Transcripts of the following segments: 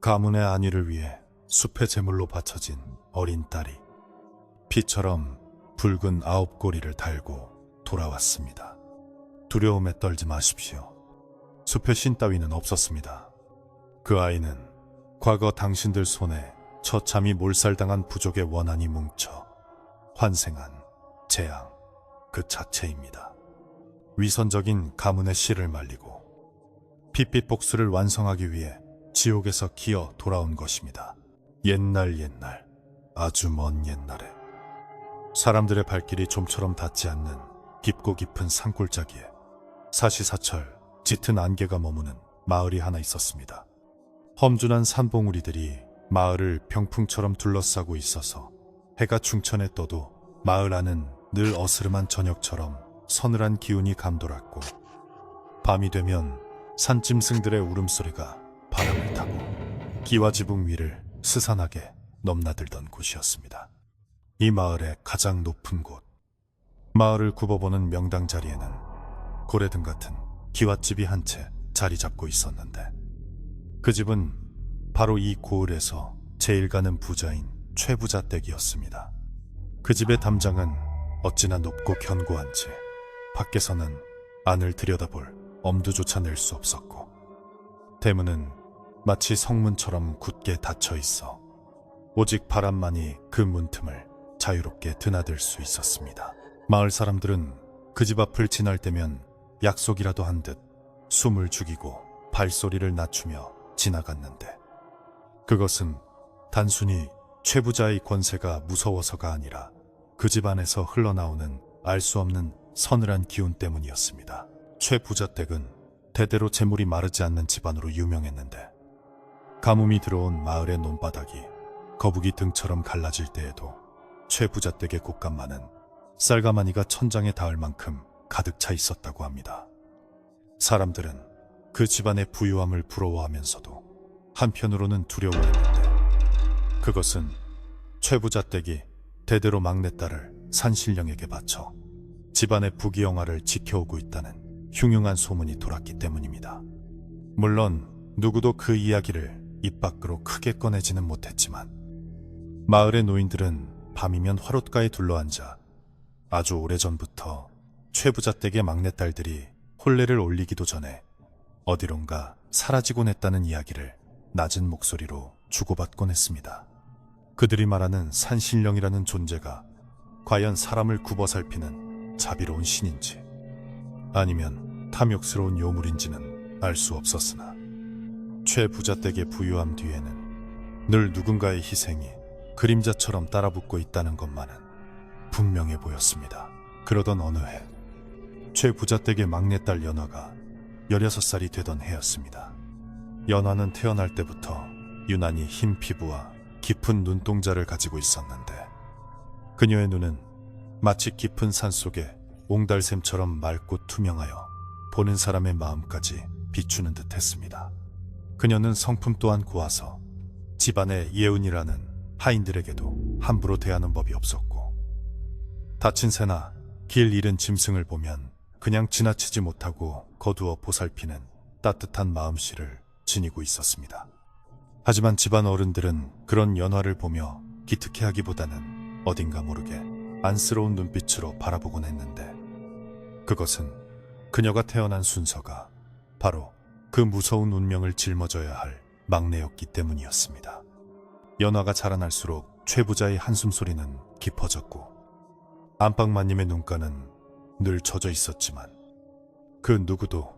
가문의 안위를 위해 숲의 제물로 바쳐진 어린 딸이 피처럼 붉은 9고리를 달고 돌아왔습니다. 두려움에 떨지 마십시오. 숲의 신 따위는 없었습니다. 그 아이는 과거 당신들 손에 처참히 몰살당한 부족의 원한이 뭉쳐 환생한 재앙 그 자체입니다. 위선적인 가문의 씨를 말리고 핏빛 복수를 완성하기 위해 지옥에서 기어 돌아온 것입니다. 옛날 아주 먼 옛날에 사람들의 발길이 좀처럼 닿지 않는 깊고 깊은 산골짜기에 사시사철 짙은 안개가 머무는 마을이 하나 있었습니다. 험준한 산봉우리들이 마을을 병풍처럼 둘러싸고 있어서 해가 중천에 떠도 마을 안은 늘 어스름한 저녁처럼 서늘한 기운이 감돌았고, 밤이 되면 산짐승들의 울음소리가 바람을 타고 기와지붕 위를 스산하게 넘나들던 곳이었습니다. 이 마을의 가장 높은 곳, 마을을 굽어보는 명당 자리에는 고래등 같은 기와집이 한 채 자리 잡고 있었는데, 그 집은 바로 이 고을에서 제일 가는 부자인 최부자 댁이었습니다. 그 집의 담장은 어찌나 높고 견고한지 밖에서는 안을 들여다볼 엄두조차 낼 수 없었고, 대문은 마치 성문처럼 굳게 닫혀 있어 오직 바람만이 그 문틈을 자유롭게 드나들 수 있었습니다. 마을 사람들은 그 집 앞을 지날 때면 약속이라도 한 듯 숨을 죽이고 발소리를 낮추며 지나갔는데, 그것은 단순히 최부자의 권세가 무서워서가 아니라 그 집 안에서 흘러나오는 알 수 없는 서늘한 기운 때문이었습니다. 최부자 댁은 대대로 재물이 마르지 않는 집안으로 유명했는데, 가뭄이 들어온 마을의 논바닥이 거북이 등처럼 갈라질 때에도 최부자 댁의 곳간만은 쌀가마니가 천장에 닿을 만큼 가득 차 있었다고 합니다. 사람들은 그 집안의 부유함을 부러워하면서도 한편으로는 두려워했는데, 그것은 최부자 댁이 대대로 막내딸을 산신령에게 바쳐 집안의 부귀영화를 지켜오고 있다는 흉흉한 소문이 돌았기 때문입니다. 물론 누구도 그 이야기를 입 밖으로 크게 꺼내지는 못했지만, 마을의 노인들은 밤이면 화롯가에 둘러앉아 아주 오래전부터 최부자 댁의 막내딸들이 혼례를 올리기도 전에 어디론가 사라지곤 했다는 이야기를 낮은 목소리로 주고받곤 했습니다. 그들이 말하는 산신령이라는 존재가 과연 사람을 굽어살피는 자비로운 신인지 아니면 탐욕스러운 요물인지는 알 수 없었으나, 최부자 댁의 부유함 뒤에는 늘 누군가의 희생이 그림자처럼 따라붙고 있다는 것만은 분명해 보였습니다. 그러던 어느 해, 최부자 댁의 막내딸 연화가 16살이 되던 해였습니다. 연화는 태어날 때부터 유난히 흰 피부와 깊은 눈동자를 가지고 있었는데, 그녀의 눈은 마치 깊은 산속의 옹달샘처럼 맑고 투명하여 보는 사람의 마음까지 비추는 듯 했습니다. 그녀는 성품 또한 고와서 집안의 예은이라는 하인들에게도 함부로 대하는 법이 없었고, 다친 새나 길 잃은 짐승을 보면 그냥 지나치지 못하고 거두어 보살피는 따뜻한 마음씨를 지니고 있었습니다. 하지만 집안 어른들은 그런 연화를 보며 기특해하기보다는 어딘가 모르게 안쓰러운 눈빛으로 바라보곤 했는데, 그것은 그녀가 태어난 순서가 바로 그 무서운 운명을 짊어져야 할 막내였기 때문이었습니다. 연화가 자라날수록 최부자의 한숨소리는 깊어졌고, 안방마님의 눈가는 늘 젖어 있었지만 그 누구도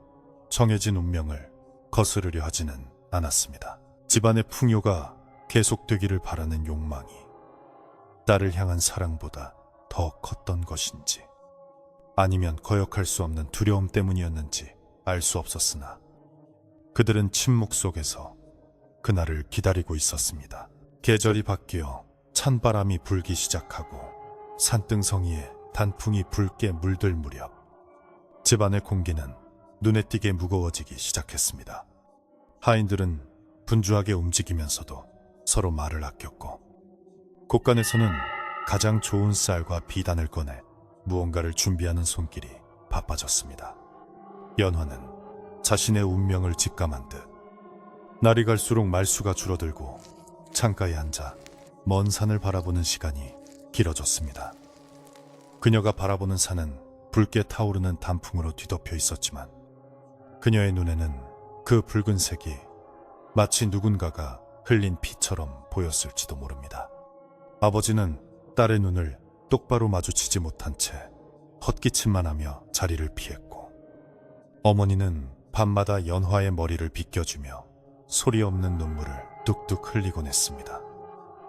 정해진 운명을 거스르려 하지는 않았습니다. 집안의 풍요가 계속되기를 바라는 욕망이 딸을 향한 사랑보다 더 컸던 것인지, 아니면 거역할 수 없는 두려움 때문이었는지 알 수 없었으나, 그들은 침묵 속에서 그날을 기다리고 있었습니다. 계절이 바뀌어 찬바람이 불기 시작하고 산등성이에 단풍이 붉게 물들 무렵, 집안의 공기는 눈에 띄게 무거워지기 시작했습니다. 하인들은 분주하게 움직이면서도 서로 말을 아꼈고, 곳간에서는 가장 좋은 쌀과 비단을 꺼내 무언가를 준비하는 손길이 바빠졌습니다. 연화는 자신의 운명을 직감한 듯 날이 갈수록 말수가 줄어들고 창가에 앉아 먼 산을 바라보는 시간이 길어졌습니다. 그녀가 바라보는 산은 붉게 타오르는 단풍으로 뒤덮여 있었지만 그녀의 눈에는 그 붉은색이 마치 누군가가 흘린 피처럼 보였을지도 모릅니다. 아버지는 딸의 눈을 똑바로 마주치지 못한 채 헛기침만 하며 자리를 피했고, 어머니는 밤마다 연화의 머리를 빗겨주며 소리 없는 눈물을 뚝뚝 흘리곤 했습니다.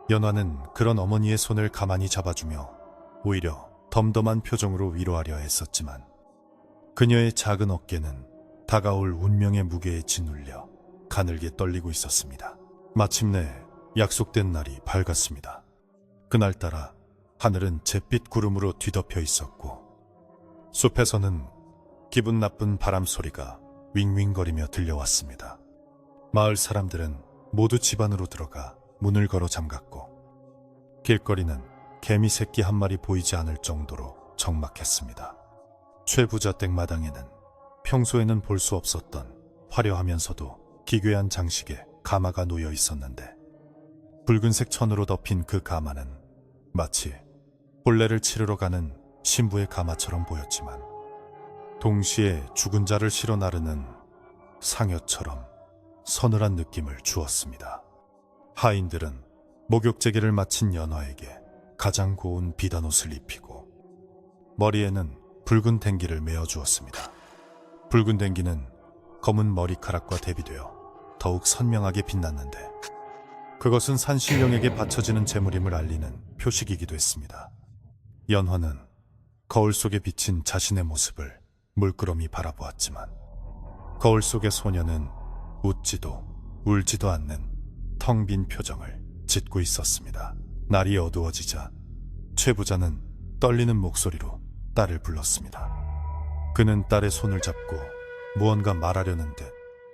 연화는 그런 어머니의 손을 가만히 잡아주며 오히려 덤덤한 표정으로 위로하려 했었지만 그녀의 작은 어깨는 다가올 운명의 무게에 짓눌려 가늘게 떨리고 있었습니다. 마침내 약속된 날이 밝았습니다. 그날따라 하늘은 잿빛 구름으로 뒤덮여 있었고 숲에서는 기분 나쁜 바람 소리가 윙윙거리며 들려왔습니다. 마을 사람들은 모두 집 안으로 들어가 문을 걸어 잠갔고 길거리는 개미 새끼 한 마리 보이지 않을 정도로 적막했습니다. 최부자 댁마당에는 평소에는 볼 수 없었던 화려하면서도 기괴한 장식의 가마가 놓여 있었는데 붉은색 천으로 덮인 그 가마는 마치 혼례를 치르러 가는 신부의 가마처럼 보였지만 동시에 죽은 자를 실어 나르는 상여처럼 서늘한 느낌을 주었습니다. 하인들은 목욕제기를 마친 연화에게 가장 고운 비단옷을 입히고 머리에는 붉은 댕기를 메어 주었습니다. 붉은 댕기는 검은 머리카락과 대비되어 더욱 선명하게 빛났는데 그것은 산신령에게 바쳐지는 제물임을 알리는 표식이기도 했습니다. 연화는 거울 속에 비친 자신의 모습을 물끄러미 바라보았지만 거울 속의 소녀는 웃지도 울지도 않는 텅 빈 표정을 짓고 있었습니다. 날이 어두워지자 최부자는 떨리는 목소리로 딸을 불렀습니다. 그는 딸의 손을 잡고 무언가 말하려는 듯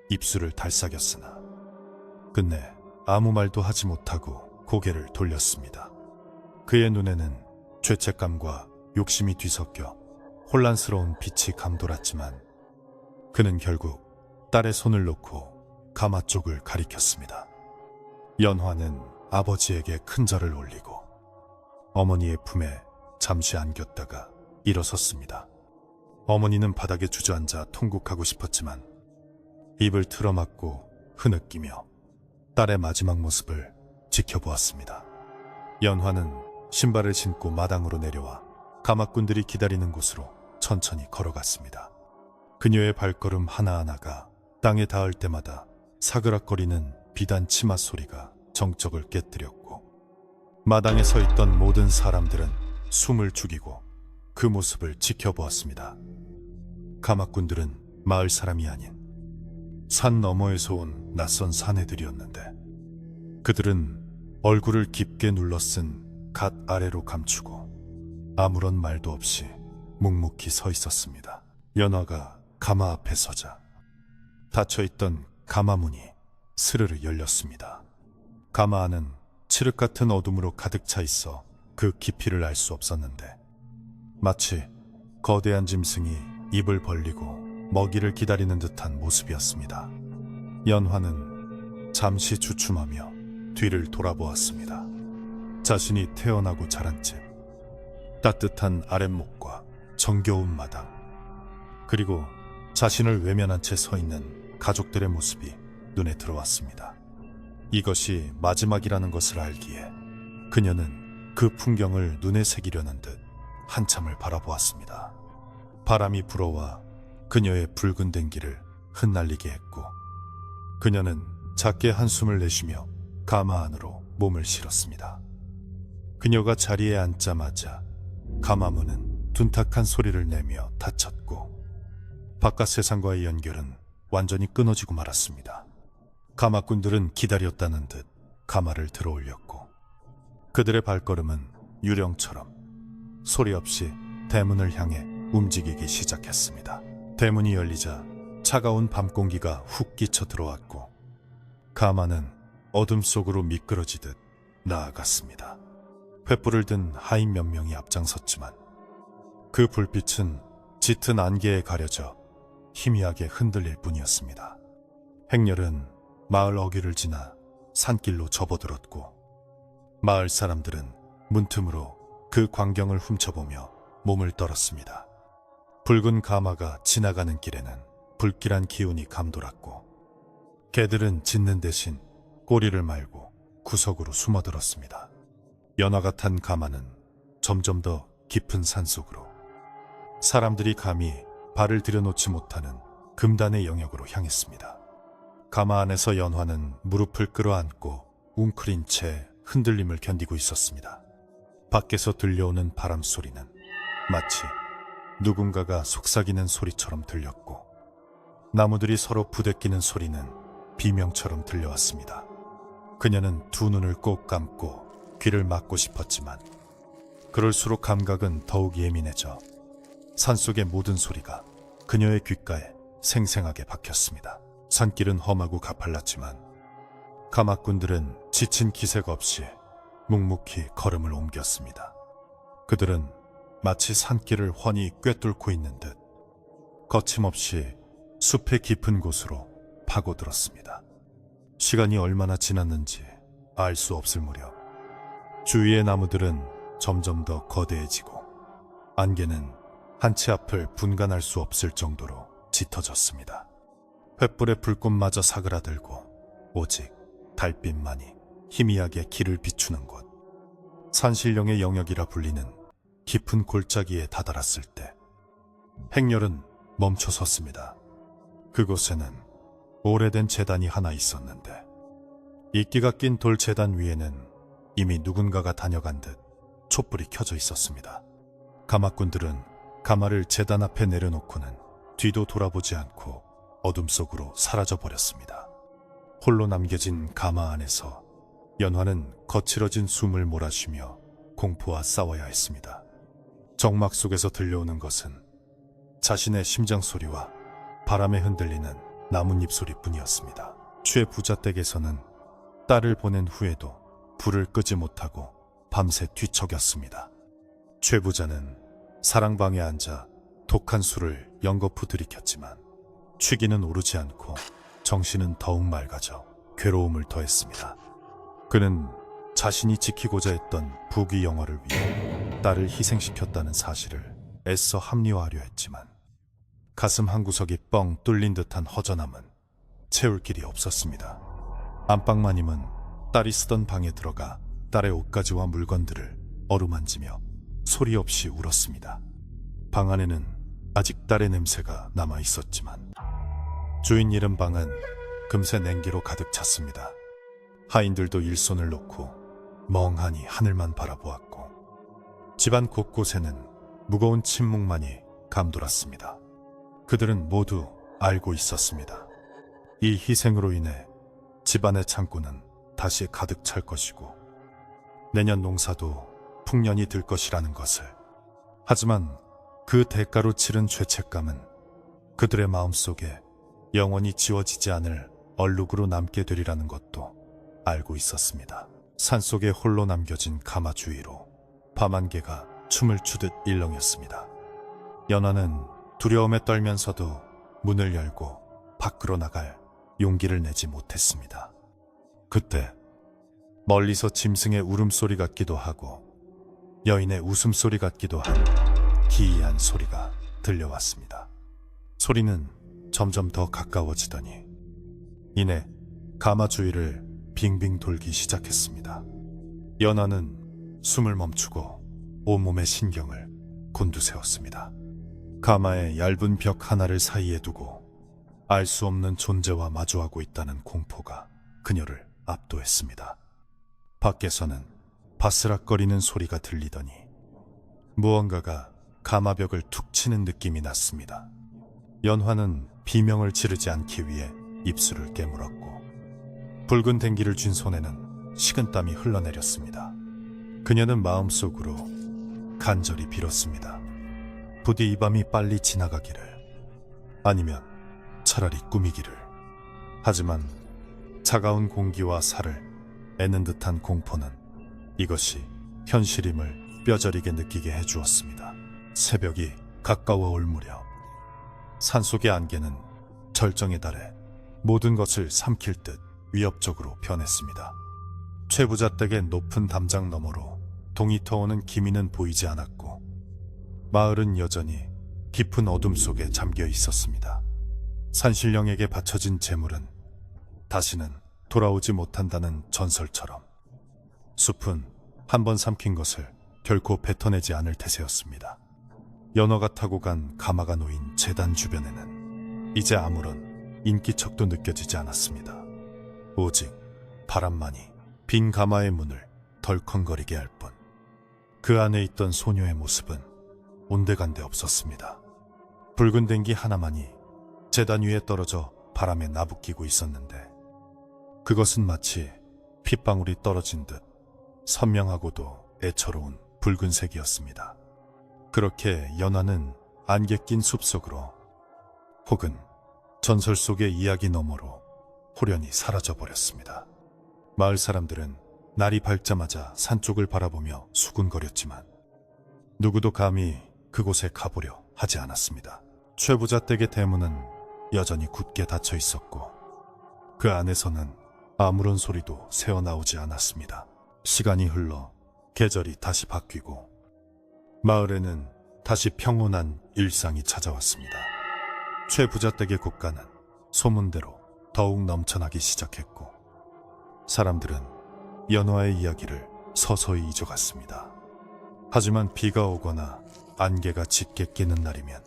입술을 달싹였으나 끝내 아무 말도 하지 못하고 고개를 돌렸습니다. 그의 눈에는 죄책감과 욕심이 뒤섞여 혼란스러운 빛이 감돌았지만 그는 결국 딸의 손을 놓고 가마 쪽을 가리켰습니다. 연화는 아버지에게 큰 절을 올리고 어머니의 품에 잠시 안겼다가 일어섰습니다. 어머니는 바닥에 주저앉아 통곡하고 싶었지만 입을 틀어막고 흐느끼며 딸의 마지막 모습을 지켜보았습니다. 연화는 신발을 신고 마당으로 내려와 가마꾼들이 기다리는 곳으로 천천히 걸어갔습니다. 그녀의 발걸음 하나하나가 땅에 닿을 때마다 사그락거리는 비단 치마 소리가 정적을 깨뜨렸고 마당에 서 있던 모든 사람들은 숨을 죽이고 그 모습을 지켜보았습니다. 가마꾼들은 마을 사람이 아닌 산 너머에서 온 낯선 사내들이었는데 그들은 얼굴을 깊게 눌러쓴 갓 아래로 감추고 아무런 말도 없이 묵묵히 서 있었습니다. 연화가 가마 앞에 서자 닫혀있던 가마 문이 스르르 열렸습니다. 가마 안은 칠흑 같은 어둠으로 가득 차 있어 그 깊이를 알 수 없었는데 마치 거대한 짐승이 입을 벌리고 먹이를 기다리는 듯한 모습이었습니다. 연화는 잠시 주춤하며 뒤를 돌아보았습니다. 자신이 태어나고 자란 집, 따뜻한 아랫목과 정겨운 마당, 그리고 자신을 외면한 채 서 있는 가족들의 모습이 눈에 들어왔습니다. 이것이 마지막이라는 것을 알기에 그녀는 그 풍경을 눈에 새기려는 듯 한참을 바라보았습니다. 바람이 불어와 그녀의 붉은 댕기를 흩날리게 했고 그녀는 작게 한숨을 내쉬며 가마 안으로 몸을 실었습니다. 그녀가 자리에 앉자마자 가마문은 둔탁한 소리를 내며 닫혔고 바깥 세상과의 연결은 완전히 끊어지고 말았습니다. 가마꾼들은 기다렸다는 듯 가마를 들어 올렸고 그들의 발걸음은 유령처럼 소리 없이 대문을 향해 움직이기 시작했습니다. 대문이 열리자 차가운 밤 공기가 훅 끼쳐 들어왔고 가마는 어둠 속으로 미끄러지듯 나아갔습니다. 횃불을 든 하인 몇 명이 앞장섰지만 그 불빛은 짙은 안개에 가려져 희미하게 흔들릴 뿐이었습니다. 행렬은 마을 어귀를 지나 산길로 접어들었고 마을 사람들은 문틈으로 그 광경을 훔쳐보며 몸을 떨었습니다. 붉은 가마가 지나가는 길에는 불길한 기운이 감돌았고 개들은 짖는 대신 꼬리를 말고 구석으로 숨어들었습니다. 연화가 탄 가마는 점점 더 깊은 산속으로 사람들이 감히 발을 들여놓지 못하는 금단의 영역으로 향했습니다. 가마 안에서 연화는 무릎을 끌어안고 웅크린 채 흔들림을 견디고 있었습니다. 밖에서 들려오는 바람 소리는 마치 누군가가 속삭이는 소리처럼 들렸고 나무들이 서로 부대끼는 소리는 비명처럼 들려왔습니다. 그녀는 두 눈을 꼭 감고 귀를 막고 싶었지만 그럴수록 감각은 더욱 예민해져 산속의 모든 소리가 그녀의 귓가에 생생하게 박혔습니다. 산길은 험하고 가팔랐지만 가마꾼들은 지친 기색 없이 묵묵히 걸음을 옮겼습니다. 그들은 마치 산길을 훤히 꿰뚫고 있는 듯 거침없이 숲의 깊은 곳으로 파고들었습니다. 시간이 얼마나 지났는지 알 수 없을 무렵 주위의 나무들은 점점 더 거대해지고 안개는 한 치 앞을 분간할 수 없을 정도로 짙어졌습니다. 횃불의 불꽃마저 사그라들고 오직 달빛만이 희미하게 길을 비추는 곳, 산신령의 영역이라 불리는 깊은 골짜기에 다다랐을 때 행렬은 멈춰 섰습니다. 그곳에는 오래된 제단이 하나 있었는데 이끼가 낀 돌 제단 위에는 이미 누군가가 다녀간 듯 촛불이 켜져 있었습니다. 가마꾼들은 가마를 제단 앞에 내려놓고는 뒤도 돌아보지 않고 어둠 속으로 사라져버렸습니다. 홀로 남겨진 가마 안에서 연화는 거칠어진 숨을 몰아쉬며 공포와 싸워야 했습니다. 정막 속에서 들려오는 것은 자신의 심장 소리와 바람에 흔들리는 나뭇잎 소리뿐이었습니다. 최 부자댁에서는 딸을 보낸 후에도 불을 끄지 못하고 밤새 뒤척였습니다. 최 부자는 사랑방에 앉아 독한 술을 연거푸 들이켰지만 취기는 오르지 않고 정신은 더욱 맑아져 괴로움을 더했습니다. 그는 자신이 지키고자 했던 부귀 영화를 위해 딸을 희생시켰다는 사실을 애써 합리화하려 했지만 가슴 한구석이 뻥 뚫린 듯한 허전함은 채울 길이 없었습니다. 안방마님은 딸이 쓰던 방에 들어가 딸의 옷가지와 물건들을 어루만지며 소리 없이 울었습니다. 방 안에는 아직 딸의 냄새가 남아 있었지만 주인 잃은 방은 금세 냉기로 가득 찼습니다. 하인들도 일손을 놓고 멍하니 하늘만 바라보았고 집안 곳곳에는 무거운 침묵만이 감돌았습니다. 그들은 모두 알고 있었습니다. 이 희생으로 인해 집안의 창고는 다시 가득 찰 것이고 내년 농사도 풍년이 들 것이라는 것을. 하지만 그 대가로 치른 죄책감은 그들의 마음속에 영원히 지워지지 않을 얼룩으로 남게 되리라는 것도 알고 있었습니다. 산속에 홀로 남겨진 가마 주위로 밤안개가 춤을 추듯 일렁였습니다. 연화는 두려움에 떨면서도 문을 열고 밖으로 나갈 용기를 내지 못했습니다. 그때 멀리서 짐승의 울음소리 같기도 하고 여인의 웃음소리 같기도 한 기이한 소리가 들려왔습니다. 소리는 점점 더 가까워지더니 이내 가마 주위를 빙빙 돌기 시작했습니다. 연화는 숨을 멈추고 온몸의 신경을 곤두세웠습니다. 가마의 얇은 벽 하나를 사이에 두고 알 수 없는 존재와 마주하고 있다는 공포가 그녀를 압도했습니다. 밖에서는 바스락거리는 소리가 들리더니 무언가가 가마벽을 툭 치는 느낌이 났습니다. 연화는 비명을 지르지 않기 위해 입술을 깨물었고 붉은 댕기를 쥔 손에는 식은땀이 흘러내렸습니다. 그녀는 마음속으로 간절히 빌었습니다. 부디 이 밤이 빨리 지나가기를, 아니면 차라리 꿈이기를. 하지만 차가운 공기와 살을 애는 듯한 공포는 이것이 현실임을 뼈저리게 느끼게 해주었습니다. 새벽이 가까워 올 무렵 산속의 안개는 절정에 달해 모든 것을 삼킬 듯 위협적으로 변했습니다. 최 부자 댁의 높은 담장 너머로 동이 터오는 기미는 보이지 않았고 마을은 여전히 깊은 어둠 속에 잠겨 있었습니다. 산신령에게 바쳐진 재물은 다시는 돌아오지 못한다는 전설처럼 숲은 한번 삼킨 것을 결코 뱉어내지 않을 태세였습니다. 연어가 타고 간 가마가 놓인 재단 주변에는 이제 아무런 인기척도 느껴지지 않았습니다. 오직 바람만이 빈 가마의 문을 덜컹거리게 할 뿐. 그 안에 있던 소녀의 모습은 온데간데 없었습니다. 붉은 댕기 하나만이 재단 위에 떨어져 바람에 나부끼고 있었는데 그것은 마치 핏방울이 떨어진 듯 선명하고도 애처로운 붉은색이었습니다. 그렇게 연화는 안개 낀 숲속으로 혹은 전설 속의 이야기 너머로 호련히 사라져버렸습니다. 마을 사람들은 날이 밝자마자 산 쪽을 바라보며 수군거렸지만 누구도 감히 그곳에 가보려 하지 않았습니다. 최 부자 댁의 대문은 여전히 굳게 닫혀 있었고 그 안에서는 아무런 소리도 새어나오지 않았습니다. 시간이 흘러 계절이 다시 바뀌고 마을에는 다시 평온한 일상이 찾아왔습니다. 최 부자 댁의 국가는 소문대로 더욱 넘쳐나기 시작했고 사람들은 연화의 이야기를 서서히 잊어갔습니다. 하지만 비가 오거나 안개가 짙게 끼는 날이면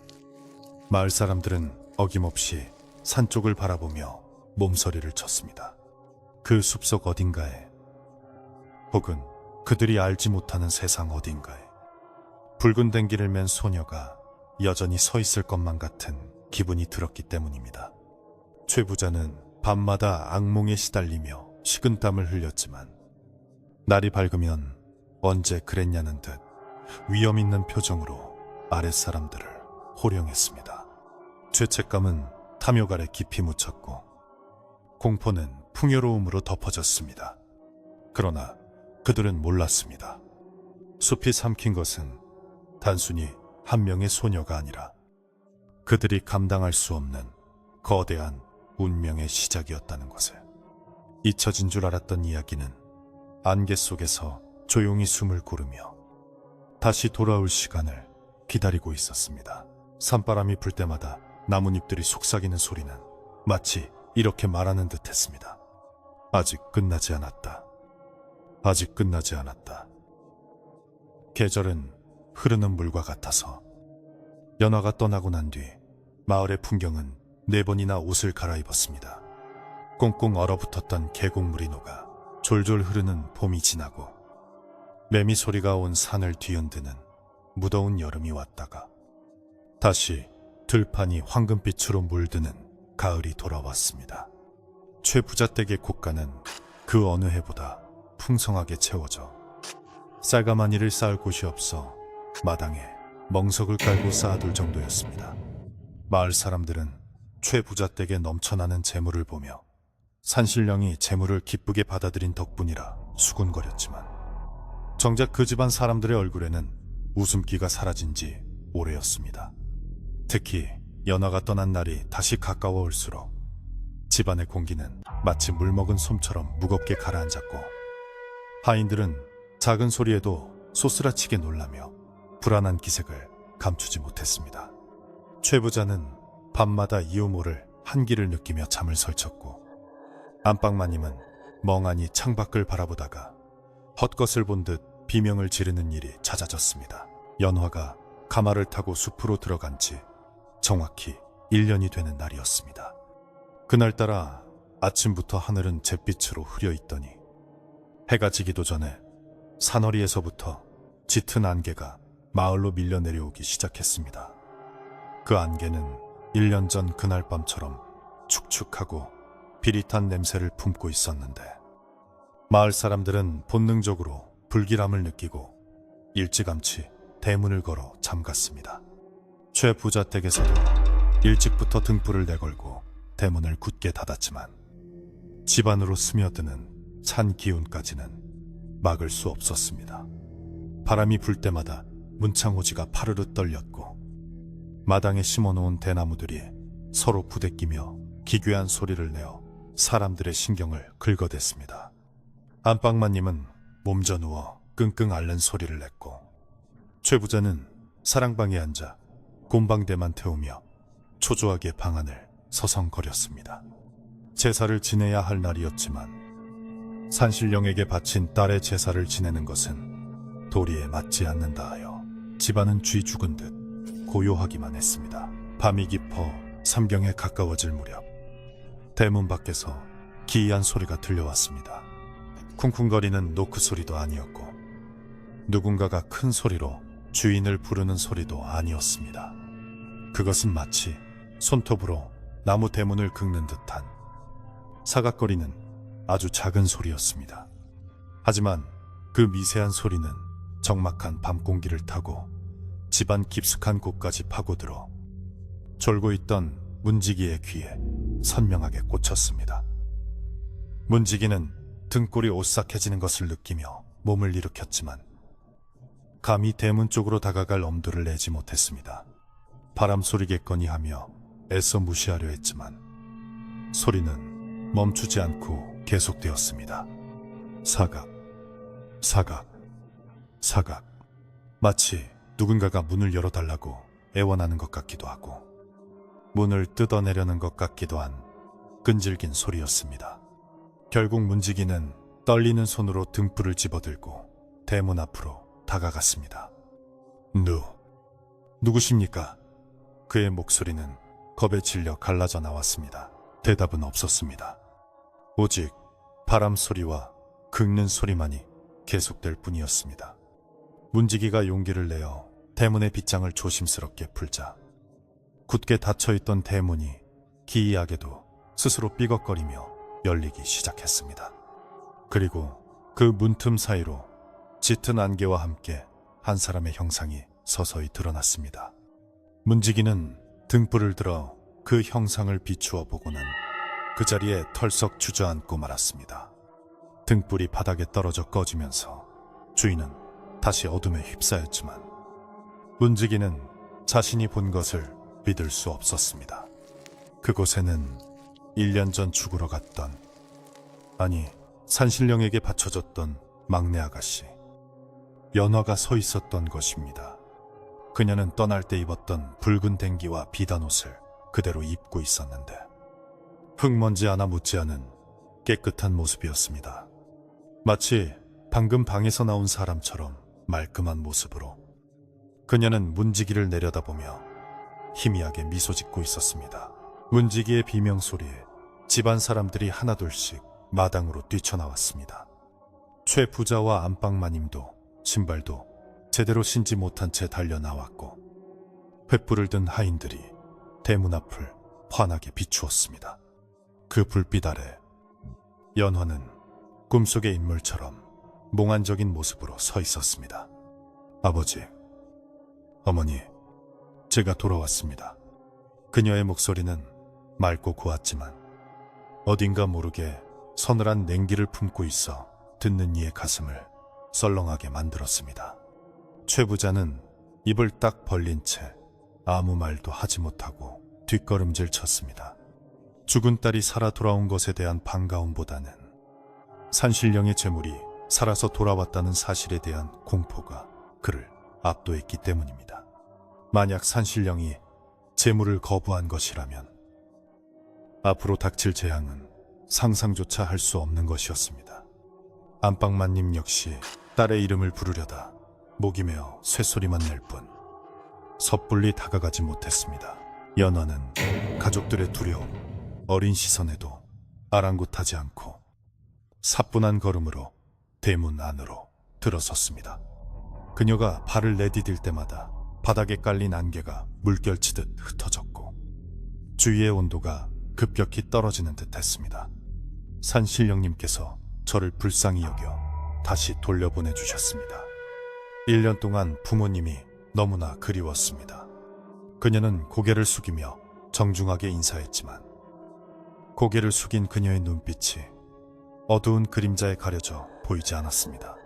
마을 사람들은 어김없이 산 쪽을 바라보며 몸서리를 쳤습니다. 그 숲속 어딘가에 혹은 그들이 알지 못하는 세상 어딘가에 붉은 댕기를 맨 소녀가 여전히 서 있을 것만 같은 기분이 들었기 때문입니다. 최 부자는 밤마다 악몽에 시달리며 식은땀을 흘렸지만 날이 밝으면 언제 그랬냐는 듯 위험 있는 표정으로 아랫사람들을 호령했습니다. 죄책감은 탐욕 아래 깊이 묻혔고 공포는 풍요로움으로 덮어졌습니다. 그러나 그들은 몰랐습니다. 숲이 삼킨 것은 단순히 한 명의 소녀가 아니라 그들이 감당할 수 없는 거대한 운명의 시작이었다는 것을. 잊혀진 줄 알았던 이야기는 안개 속에서 조용히 숨을 고르며 다시 돌아올 시간을 기다리고 있었습니다. 산바람이 불 때마다 나뭇잎들이 속삭이는 소리는 마치 이렇게 말하는 듯 했습니다. 아직 끝나지 않았다. 아직 끝나지 않았다. 계절은 흐르는 물과 같아서 연화가 떠나고 난 뒤 마을의 풍경은 4번이나 옷을 갈아입었습니다. 꽁꽁 얼어붙었던 계곡물이 녹아 졸졸 흐르는 봄이 지나고 매미 소리가 온 산을 뒤흔드는 무더운 여름이 왔다가 다시 들판이 황금빛으로 물드는 가을이 돌아왔습니다. 최 부자 댁의 곳간은 그 어느 해보다 풍성하게 채워져 쌀가마니를 쌓을 곳이 없어 마당에 멍석을 깔고 쌓아둘 정도였습니다. 마을 사람들은 최 부자 댁에 넘쳐나는 재물을 보며 산신령이 재물을 기쁘게 받아들인 덕분이라 수군거렸지만 정작 그 집안 사람들의 얼굴에는 웃음기가 사라진 지 오래였습니다. 특히 연화가 떠난 날이 다시 가까워올수록 집안의 공기는 마치 물먹은 솜처럼 무겁게 가라앉았고 하인들은 작은 소리에도 소스라치게 놀라며 불안한 기색을 감추지 못했습니다. 최 부자는 밤마다 이유모를 한기를 느끼며 잠을 설쳤고 안방마님은 멍하니 창밖을 바라보다가 헛것을 본 듯 비명을 지르는 일이 잦아졌습니다. 연화가 가마를 타고 숲으로 들어간 지 정확히 1년이 되는 날이었습니다. 그날따라 아침부터 하늘은 잿빛으로 흐려 있더니 해가 지기도 전에 산허리에서부터 짙은 안개가 마을로 밀려 내려오기 시작했습니다. 그 안개는 1년 전 그날 밤처럼 축축하고 비릿한 냄새를 품고 있었는데 마을 사람들은 본능적으로 불길함을 느끼고 일찌감치 대문을 걸어 잠갔습니다. 최 부자 댁에서도 일찍부터 등불을 내걸고 대문을 굳게 닫았지만 집 안으로 스며드는 찬 기운까지는 막을 수 없었습니다. 바람이 불 때마다 문창호지가 파르르 떨렸고 마당에 심어놓은 대나무들이 서로 부대끼며 기괴한 소리를 내어 사람들의 신경을 긁어댔습니다. 안방마님은 몸져 누워 끙끙 앓는 소리를 냈고, 최 부자는 사랑방에 앉아 곰방대만 태우며 초조하게 방안을 서성거렸습니다. 제사를 지내야 할 날이었지만 산신령에게 바친 딸의 제사를 지내는 것은 도리에 맞지 않는다 하여 집안은 쥐 죽은 듯 고요하기만 했습니다. 밤이 깊어 삼경에 가까워질 무렵 대문 밖에서 기이한 소리가 들려왔습니다. 쿵쿵거리는 노크 소리도 아니었고 누군가가 큰 소리로 주인을 부르는 소리도 아니었습니다. 그것은 마치 손톱으로 나무 대문을 긁는 듯한 사각거리는 아주 작은 소리였습니다. 하지만 그 미세한 소리는 적막한 밤 공기를 타고 집안 깊숙한 곳까지 파고들어 졸고 있던 문지기의 귀에 선명하게 꽂혔습니다. 문지기는 등골이 오싹해지는 것을 느끼며 몸을 일으켰지만 감히 대문 쪽으로 다가갈 엄두를 내지 못했습니다. 바람 소리겠거니 하며 애써 무시하려 했지만 소리는 멈추지 않고 계속되었습니다. 사각, 사각, 사각. 마치 누군가가 문을 열어달라고 애원하는 것 같기도 하고 문을 뜯어내려는 것 같기도 한 끈질긴 소리였습니다. 결국 문지기는 떨리는 손으로 등불을 집어들고 대문 앞으로 다가갔습니다. 누구십니까? 그의 목소리는 겁에 질려 갈라져 나왔습니다. 대답은 없었습니다. 오직 바람 소리와 긁는 소리만이 계속될 뿐이었습니다. 문지기가 용기를 내어 대문의 빗장을 조심스럽게 풀자 굳게 닫혀있던 대문이 기이하게도 스스로 삐걱거리며 열리기 시작했습니다. 그리고 그 문틈 사이로 짙은 안개와 함께 한 사람의 형상이 서서히 드러났습니다. 문지기는 등불을 들어 그 형상을 비추어 보고는 그 자리에 털썩 주저앉고 말았습니다. 등불이 바닥에 떨어져 꺼지면서 주인은 다시 어둠에 휩싸였지만 문지기는 자신이 본 것을 믿을 수 없었습니다. 그곳에는 1년 전 죽으러 갔던, 아니 산신령에게 바쳐졌던 막내 아가씨 연화가 서 있었던 것입니다. 그녀는 떠날 때 입었던 붉은 댕기와 비단 옷을 그대로 입고 있었는데 흙먼지 하나 묻지 않은 깨끗한 모습이었습니다. 마치 방금 방에서 나온 사람처럼 말끔한 모습으로 그녀는 문지기를 내려다보며 희미하게 미소 짓고 있었습니다. 문지기의 비명소리에 집안 사람들이 하나둘씩 마당으로 뛰쳐나왔습니다. 최 부자와 안방마님도 신발도 제대로 신지 못한 채 달려나왔고 횃불을 든 하인들이 대문 앞을 환하게 비추었습니다. 그 불빛 아래 연화는 꿈속의 인물처럼 몽환적인 모습으로 서 있었습니다. 아버지, 어머니, 제가 돌아왔습니다. 그녀의 목소리는 맑고 고왔지만 어딘가 모르게 서늘한 냉기를 품고 있어 듣는 이의 가슴을 썰렁하게 만들었습니다. 최 부자는 입을 딱 벌린 채 아무 말도 하지 못하고 뒷걸음질 쳤습니다. 죽은 딸이 살아 돌아온 것에 대한 반가움보다는 산신령의 재물이 살아서 돌아왔다는 사실에 대한 공포가 그를 압도했기 때문입니다. 만약 산신령이 재물을 거부한 것이라면 앞으로 닥칠 재앙은 상상조차 할 수 없는 것이었습니다. 안방마님 역시 딸의 이름을 부르려다 목이 메어 쇠소리만 낼 뿐 섣불리 다가가지 못했습니다. 연화는 가족들의 두려움, 어린 시선에도 아랑곳하지 않고 사뿐한 걸음으로 대문 안으로 들어섰습니다. 그녀가 발을 내디딜 때마다 바닥에 깔린 안개가 물결치듯 흩어졌고 주위의 온도가 급격히 떨어지는 듯 했습니다. 산신령님께서 저를 불쌍히 여겨 다시 돌려보내주셨습니다. 1년 동안 부모님이 너무나 그리웠습니다. 그녀는 고개를 숙이며 정중하게 인사했지만 고개를 숙인 그녀의 눈빛이 어두운 그림자에 가려져 보이지 않았습니다.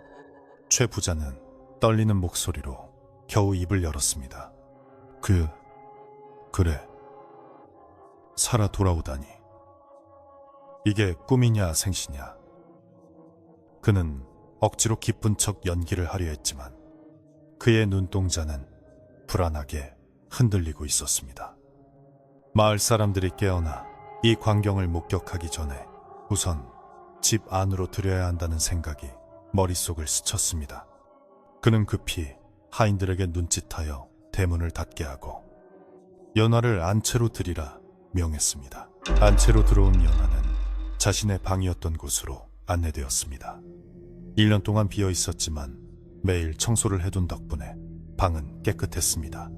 최 부자는 떨리는 목소리로 겨우 입을 열었습니다. 그래, 살아 돌아오다니. 이게 꿈이냐 생시냐. 그는 억지로 기쁜 척 연기를 하려 했지만 그의 눈동자는 불안하게 흔들리고 있었습니다. 마을 사람들이 깨어나 이 광경을 목격하기 전에 우선 집 안으로 들여야 한다는 생각이 머릿속을 스쳤습니다. 그는 급히 하인들에게 눈짓하여 대문을 닫게 하고 연화를 안채로 들이라 명했습니다. 안채로 들어온 연화는 자신의 방이었던 곳으로 안내되었습니다. 1년 동안 비어 있었지만 매일 청소를 해둔 덕분에 방은 깨끗했습니다.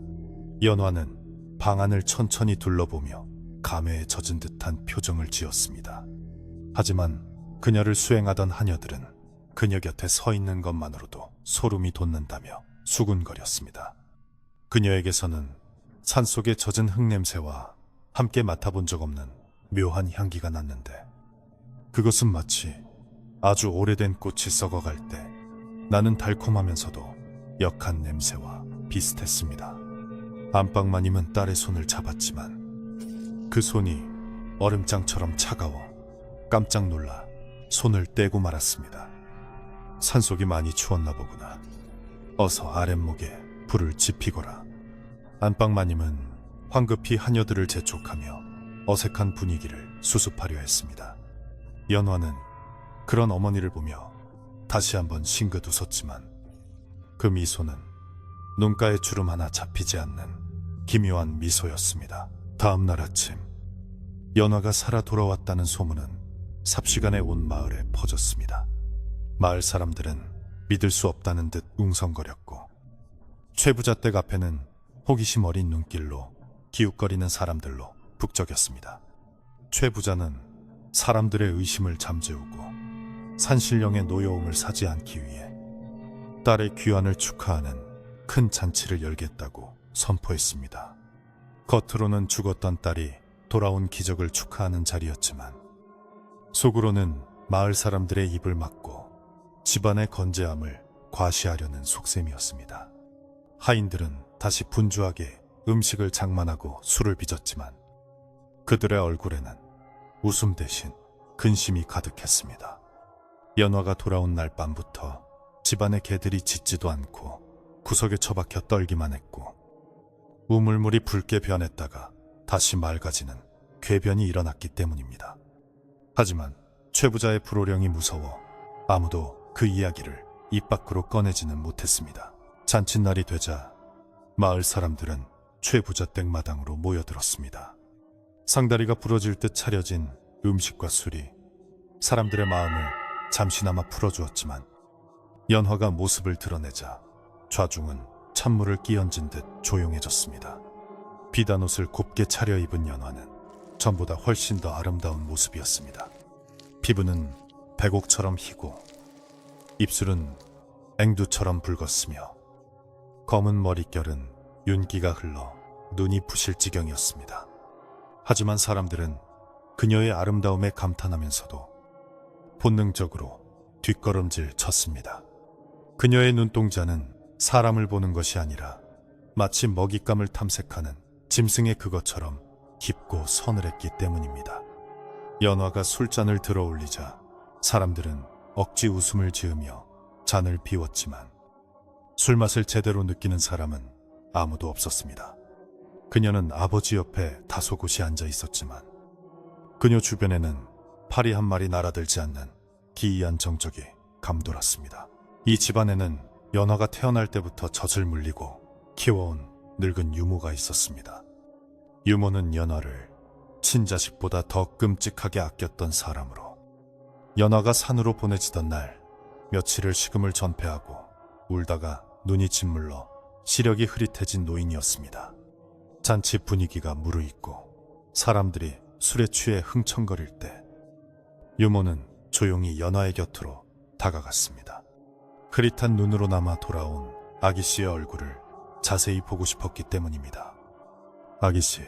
연화는 방 안을 천천히 둘러보며 감회에 젖은 듯한 표정을 지었습니다. 하지만 그녀를 수행하던 하녀들은 그녀 곁에 서 있는 것만으로도 소름이 돋는다며 수군거렸습니다. 그녀에게서는 산속의 젖은 흙냄새와 함께 맡아본 적 없는 묘한 향기가 났는데 그것은 마치 아주 오래된 꽃이 썩어갈 때 나는 달콤하면서도 역한 냄새와 비슷했습니다. 안방마님은 딸의 손을 잡았지만 그 손이 얼음장처럼 차가워 깜짝 놀라 손을 떼고 말았습니다. 산속이 많이 추웠나 보구나. 어서 아랫목에 불을 지피거라. 안방마님은 황급히 하녀들을 재촉하며 어색한 분위기를 수습하려 했습니다. 연화는 그런 어머니를 보며 다시 한번 싱긋 웃었지만 그 미소는 눈가에 주름 하나 잡히지 않는 기묘한 미소였습니다. 다음 날 아침 연화가 살아 돌아왔다는 소문은 삽시간에 온 마을에 퍼졌습니다. 마을 사람들은 믿을 수 없다는 듯 웅성거렸고 최부자 댁 앞에는 호기심 어린 눈길로 기웃거리는 사람들로 북적였습니다. 최부자는 사람들의 의심을 잠재우고 산신령의 노여움을 사지 않기 위해 딸의 귀환을 축하하는 큰 잔치를 열겠다고 선포했습니다. 겉으로는 죽었던 딸이 돌아온 기적을 축하하는 자리였지만 속으로는 마을 사람들의 입을 막고 집안의 건재함을 과시하려는 속셈이었습니다. 하인들은 다시 분주하게 음식을 장만하고 술을 빚었지만 그들의 얼굴에는 웃음 대신 근심이 가득했습니다. 연화가 돌아온 날 밤부터 집안의 개들이 짖지도 않고 구석에 처박혀 떨기만 했고 우물물이 붉게 변했다가 다시 맑아지는 궤변이 일어났기 때문입니다. 하지만 최부자의 불호령이 무서워 아무도 그 이야기를 입 밖으로 꺼내지는 못했습니다. 잔칫날이 되자 마을 사람들은 최부자 댁 마당으로 모여들었습니다. 상다리가 부러질 듯 차려진 음식과 술이 사람들의 마음을 잠시나마 풀어주었지만 연화가 모습을 드러내자 좌중은 찬물을 끼얹은 듯 조용해졌습니다. 비단 옷을 곱게 차려입은 연화는 전보다 훨씬 더 아름다운 모습이었습니다. 피부는 백옥처럼 희고 입술은 앵두처럼 붉었으며 검은 머릿결은 윤기가 흘러 눈이 부실 지경이었습니다. 하지만 사람들은 그녀의 아름다움에 감탄하면서도 본능적으로 뒷걸음질 쳤습니다. 그녀의 눈동자는 사람을 보는 것이 아니라 마치 먹잇감을 탐색하는 짐승의 그것처럼 깊고 서늘했기 때문입니다. 연화가 술잔을 들어 올리자 사람들은 억지 웃음을 지으며 잔을 비웠지만 술맛을 제대로 느끼는 사람은 아무도 없었습니다. 그녀는 아버지 옆에 다소곳이 앉아 있었지만 그녀 주변에는 파리 한 마리 날아들지 않는 기이한 정적이 감돌았습니다. 이 집안에는 연화가 태어날 때부터 젖을 물리고 키워온 늙은 유모가 있었습니다. 유모는 연화를 친자식보다 더 끔찍하게 아꼈던 사람으로 연화가 산으로 보내지던 날 며칠을 식음을 전폐하고 울다가 눈이 짓물러 시력이 흐릿해진 노인이었습니다. 잔치 분위기가 무르익고 사람들이 술에 취해 흥청거릴 때 유모는 조용히 연화의 곁으로 다가갔습니다. 흐릿한 눈으로나마 돌아온 아기씨의 얼굴을 자세히 보고 싶었기 때문입니다. 아기씨,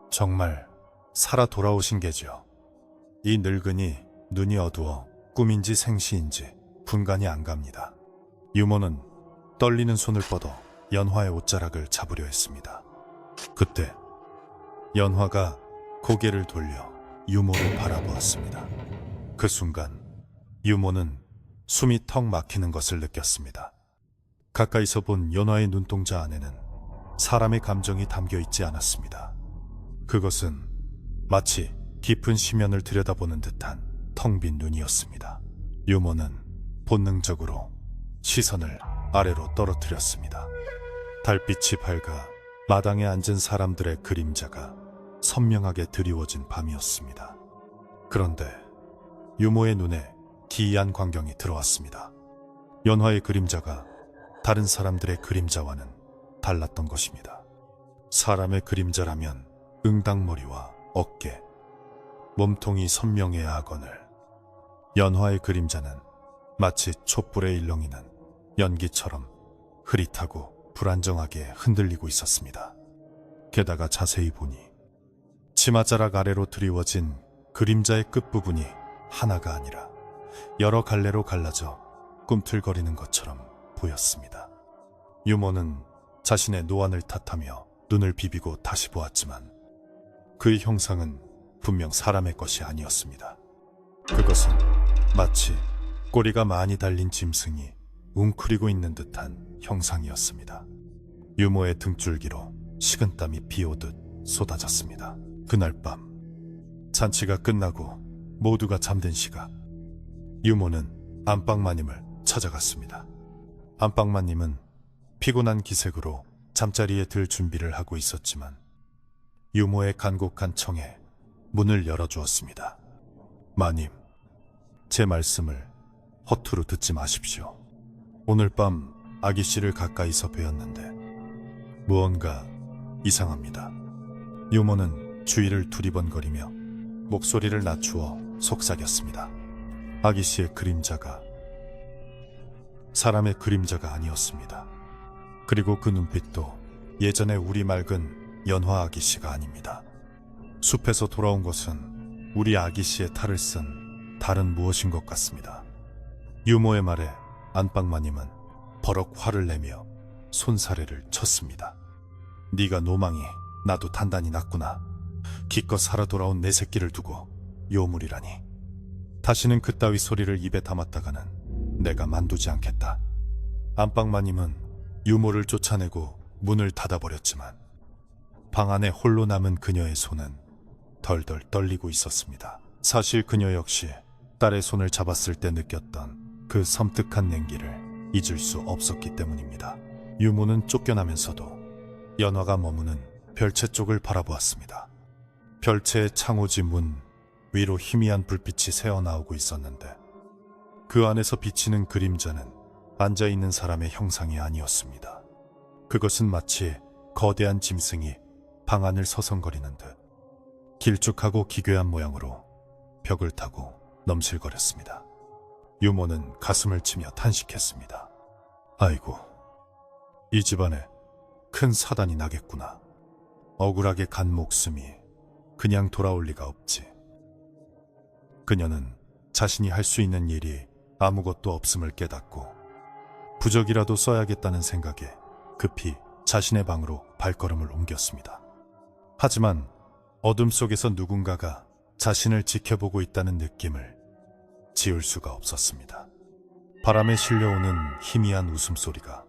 정말 살아 돌아오신 게죠. 이 늙은이 눈이 어두워 꿈인지 생시인지 분간이 안 갑니다. 유모는 떨리는 손을 뻗어 연화의 옷자락을 잡으려 했습니다. 그때 연화가 고개를 돌려 유모를 바라보았습니다. 그 순간 유모는 숨이 턱 막히는 것을 느꼈습니다. 가까이서 본 연화의 눈동자 안에는 사람의 감정이 담겨 있지 않았습니다. 그것은 마치 깊은 심연을 들여다보는 듯한 텅 빈 눈이었습니다. 유모는 본능적으로 시선을 아래로 떨어뜨렸습니다. 달빛이 밝아 마당에 앉은 사람들의 그림자가 선명하게 드리워진 밤이었습니다. 그런데 유모의 눈에 기이한 광경이 들어왔습니다. 연화의 그림자가 다른 사람들의 그림자와는 달랐던 것입니다. 사람의 그림자라면 응당머리와 어깨, 몸통이 선명해야 하거늘 연화의 그림자는 마치 촛불에 일렁이는 연기처럼 흐릿하고 불안정하게 흔들리고 있었습니다. 게다가 자세히 보니 치마자락 아래로 드리워진 그림자의 끝부분이 하나가 아니라 여러 갈래로 갈라져 꿈틀거리는 것처럼 보였습니다. 유모는 자신의 노안을 탓하며 눈을 비비고 다시 보았지만 그의 형상은 분명 사람의 것이 아니었습니다. 그것은 마치 꼬리가 많이 달린 짐승이 웅크리고 있는 듯한 형상이었습니다. 유모의 등줄기로 식은땀이 비오듯 쏟아졌습니다. 그날 밤 잔치가 끝나고 모두가 잠든 시각 유모는 안방마님을 찾아갔습니다. 안방마님은 피곤한 기색으로 잠자리에 들 준비를 하고 있었지만 유모의 간곡한 청에 문을 열어주었습니다. 마님, 제 말씀을 허투루 듣지 마십시오. 오늘 밤 아기씨를 가까이서 뵈었는데 무언가 이상합니다. 유모는 주위를 두리번거리며 목소리를 낮추어 속삭였습니다. 아기씨의 그림자가 사람의 그림자가 아니었습니다. 그리고 그 눈빛도 예전에 우리 맑은 연화 아기씨가 아닙니다. 숲에서 돌아온 것은 우리 아기씨의 탈을 쓴 다른 무엇인 것 같습니다. 유모의 말에 안방마님은 버럭 화를 내며 손사래를 쳤습니다. 네가 노망이 나도 단단히 났구나. 기껏 살아 돌아온 내 새끼를 두고 요물이라니. 다시는 그따위 소리를 입에 담았다가는 내가 만두지 않겠다. 안방마님은 유모를 쫓아내고 문을 닫아버렸지만 방 안에 홀로 남은 그녀의 손은 덜덜 떨리고 있었습니다. 사실 그녀 역시 딸의 손을 잡았을 때 느꼈던 그 섬뜩한 냉기를 잊을 수 없었기 때문입니다. 유모는 쫓겨나면서도 연화가 머무는 별채 쪽을 바라보았습니다. 별채의 창호지 문 위로 희미한 불빛이 새어나오고 있었는데 그 안에서 비치는 그림자는 앉아있는 사람의 형상이 아니었습니다. 그것은 마치 거대한 짐승이 방 안을 서성거리는 듯 길쭉하고 기괴한 모양으로 벽을 타고 넘실거렸습니다. 유모는 가슴을 치며 탄식했습니다. 아이고, 이 집안에 큰 사단이 나겠구나. 억울하게 간 목숨이 그냥 돌아올 리가 없지. 그녀는 자신이 할 수 있는 일이 아무것도 없음을 깨닫고 부적이라도 써야겠다는 생각에 급히 자신의 방으로 발걸음을 옮겼습니다. 하지만 어둠 속에서 누군가가 자신을 지켜보고 있다는 느낌을 지울 수가 없었습니다. 바람에 실려오는 희미한 웃음소리가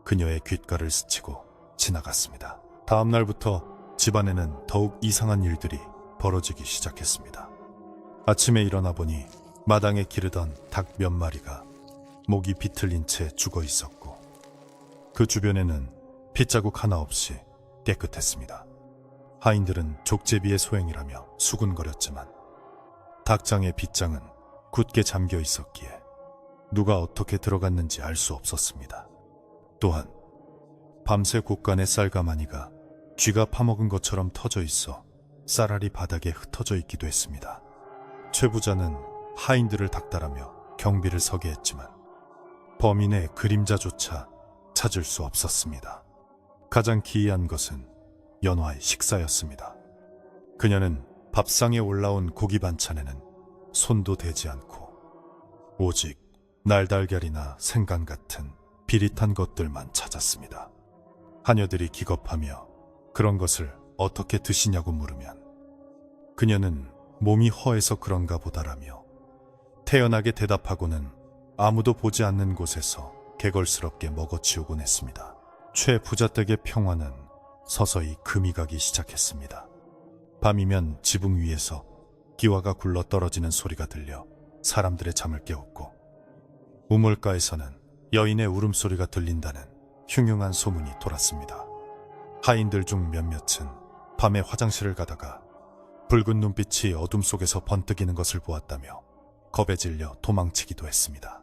그녀의 귓가를 스치고 지나갔습니다. 다음 날부터 집안에는 더욱 이상한 일들이 벌어지기 시작했습니다. 아침에 일어나 보니 마당에 기르던 닭 몇 마리가 목이 비틀린 채 죽어 있었고 그 주변에는 핏자국 하나 없이 깨끗했습니다. 하인들은 족제비의 소행이라며 수군거렸지만 닭장의 빗장은 굳게 잠겨 있었기에 누가 어떻게 들어갔는지 알 수 없었습니다. 또한 밤새 곳간의 쌀가마니가 쥐가 파먹은 것처럼 터져 있어 쌀알이 바닥에 흩어져 있기도 했습니다. 최 부자는 하인들을 닥달하며 경비를 서게 했지만 범인의 그림자조차 찾을 수 없었습니다. 가장 기이한 것은 연화의 식사였습니다. 그녀는 밥상에 올라온 고기 반찬에는 손도 대지 않고 오직 날달걀이나 생강 같은 비릿한 것들만 찾았습니다. 하녀들이 기겁하며 그런 것을 어떻게 드시냐고 물으면 그녀는 몸이 허해서 그런가 보다라며 태연하게 대답하고는 아무도 보지 않는 곳에서 개걸스럽게 먹어치우곤 했습니다. 최 부자댁의 평화는 서서히 금이 가기 시작했습니다. 밤이면 지붕 위에서 기와가 굴러 떨어지는 소리가 들려 사람들의 잠을 깨웠고, 우물가에서는 여인의 울음소리가 들린다는 흉흉한 소문이 돌았습니다. 하인들 중 몇몇은 밤에 화장실을 가다가 붉은 눈빛이 어둠 속에서 번뜩이는 것을 보았다며 겁에 질려 도망치기도 했습니다.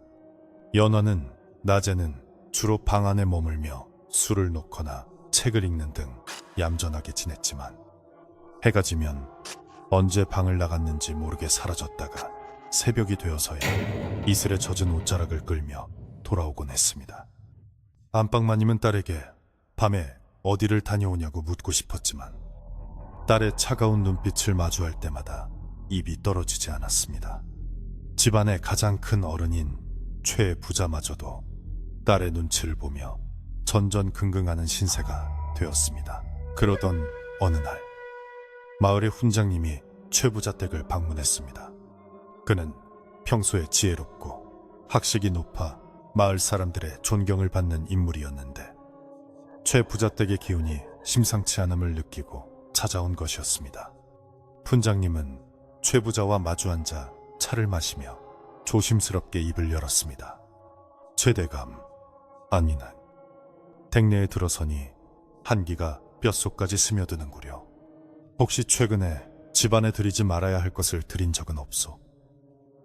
연화는 낮에는 주로 방 안에 머물며 술을 놓거나 책을 읽는 등 얌전하게 지냈지만, 해가 지면 언제 방을 나갔는지 모르게 사라졌다가 새벽이 되어서야 이슬에 젖은 옷자락을 끌며 돌아오곤 했습니다. 안방마님은 딸에게 밤에 어디를 다녀오냐고 묻고 싶었지만 딸의 차가운 눈빛을 마주할 때마다 입이 떨어지지 않았습니다. 집안의 가장 큰 어른인 최 부자마저도 딸의 눈치를 보며 전전긍긍하는 신세가 되었습니다. 그러던 어느 날, 마을의 훈장님이 최 부자 댁을 방문했습니다. 그는 평소에 지혜롭고 학식이 높아 마을 사람들의 존경을 받는 인물이었는데, 최 부자 댁의 기운이 심상치 않음을 느끼고 찾아온 것이었습니다. 훈장님은 최 부자와 마주 앉아 차를 마시며 조심스럽게 입을 열었습니다. 최대감, 아니난. 댁내에 들어서니 한기가 뼛속까지 스며드는구려. 혹시 최근에 집안에 들이지 말아야 할 것을 들인 적은 없소?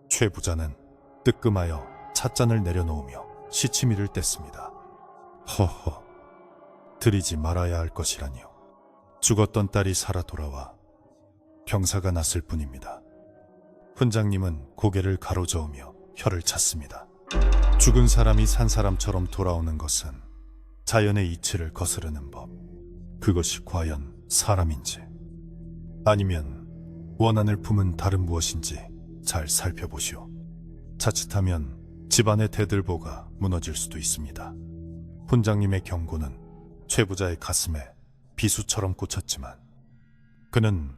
최 부자는 뜨끔하여 찻잔을 내려놓으며 시치미를 뗐습니다. 허허, 들이지 말아야 할 것이라니요. 죽었던 딸이 살아 돌아와 병사가 났을 뿐입니다. 훈장님은 고개를 가로저으며 혀를 찼습니다. 죽은 사람이 산 사람처럼 돌아오는 것은 자연의 이치를 거스르는 법. 그것이 과연 사람인지 아니면 원한을 품은 다른 무엇인지 잘 살펴보시오. 자칫하면 집안의 대들보가 무너질 수도 있습니다. 훈장님의 경고는 최 부자의 가슴에 비수처럼 꽂혔지만 그는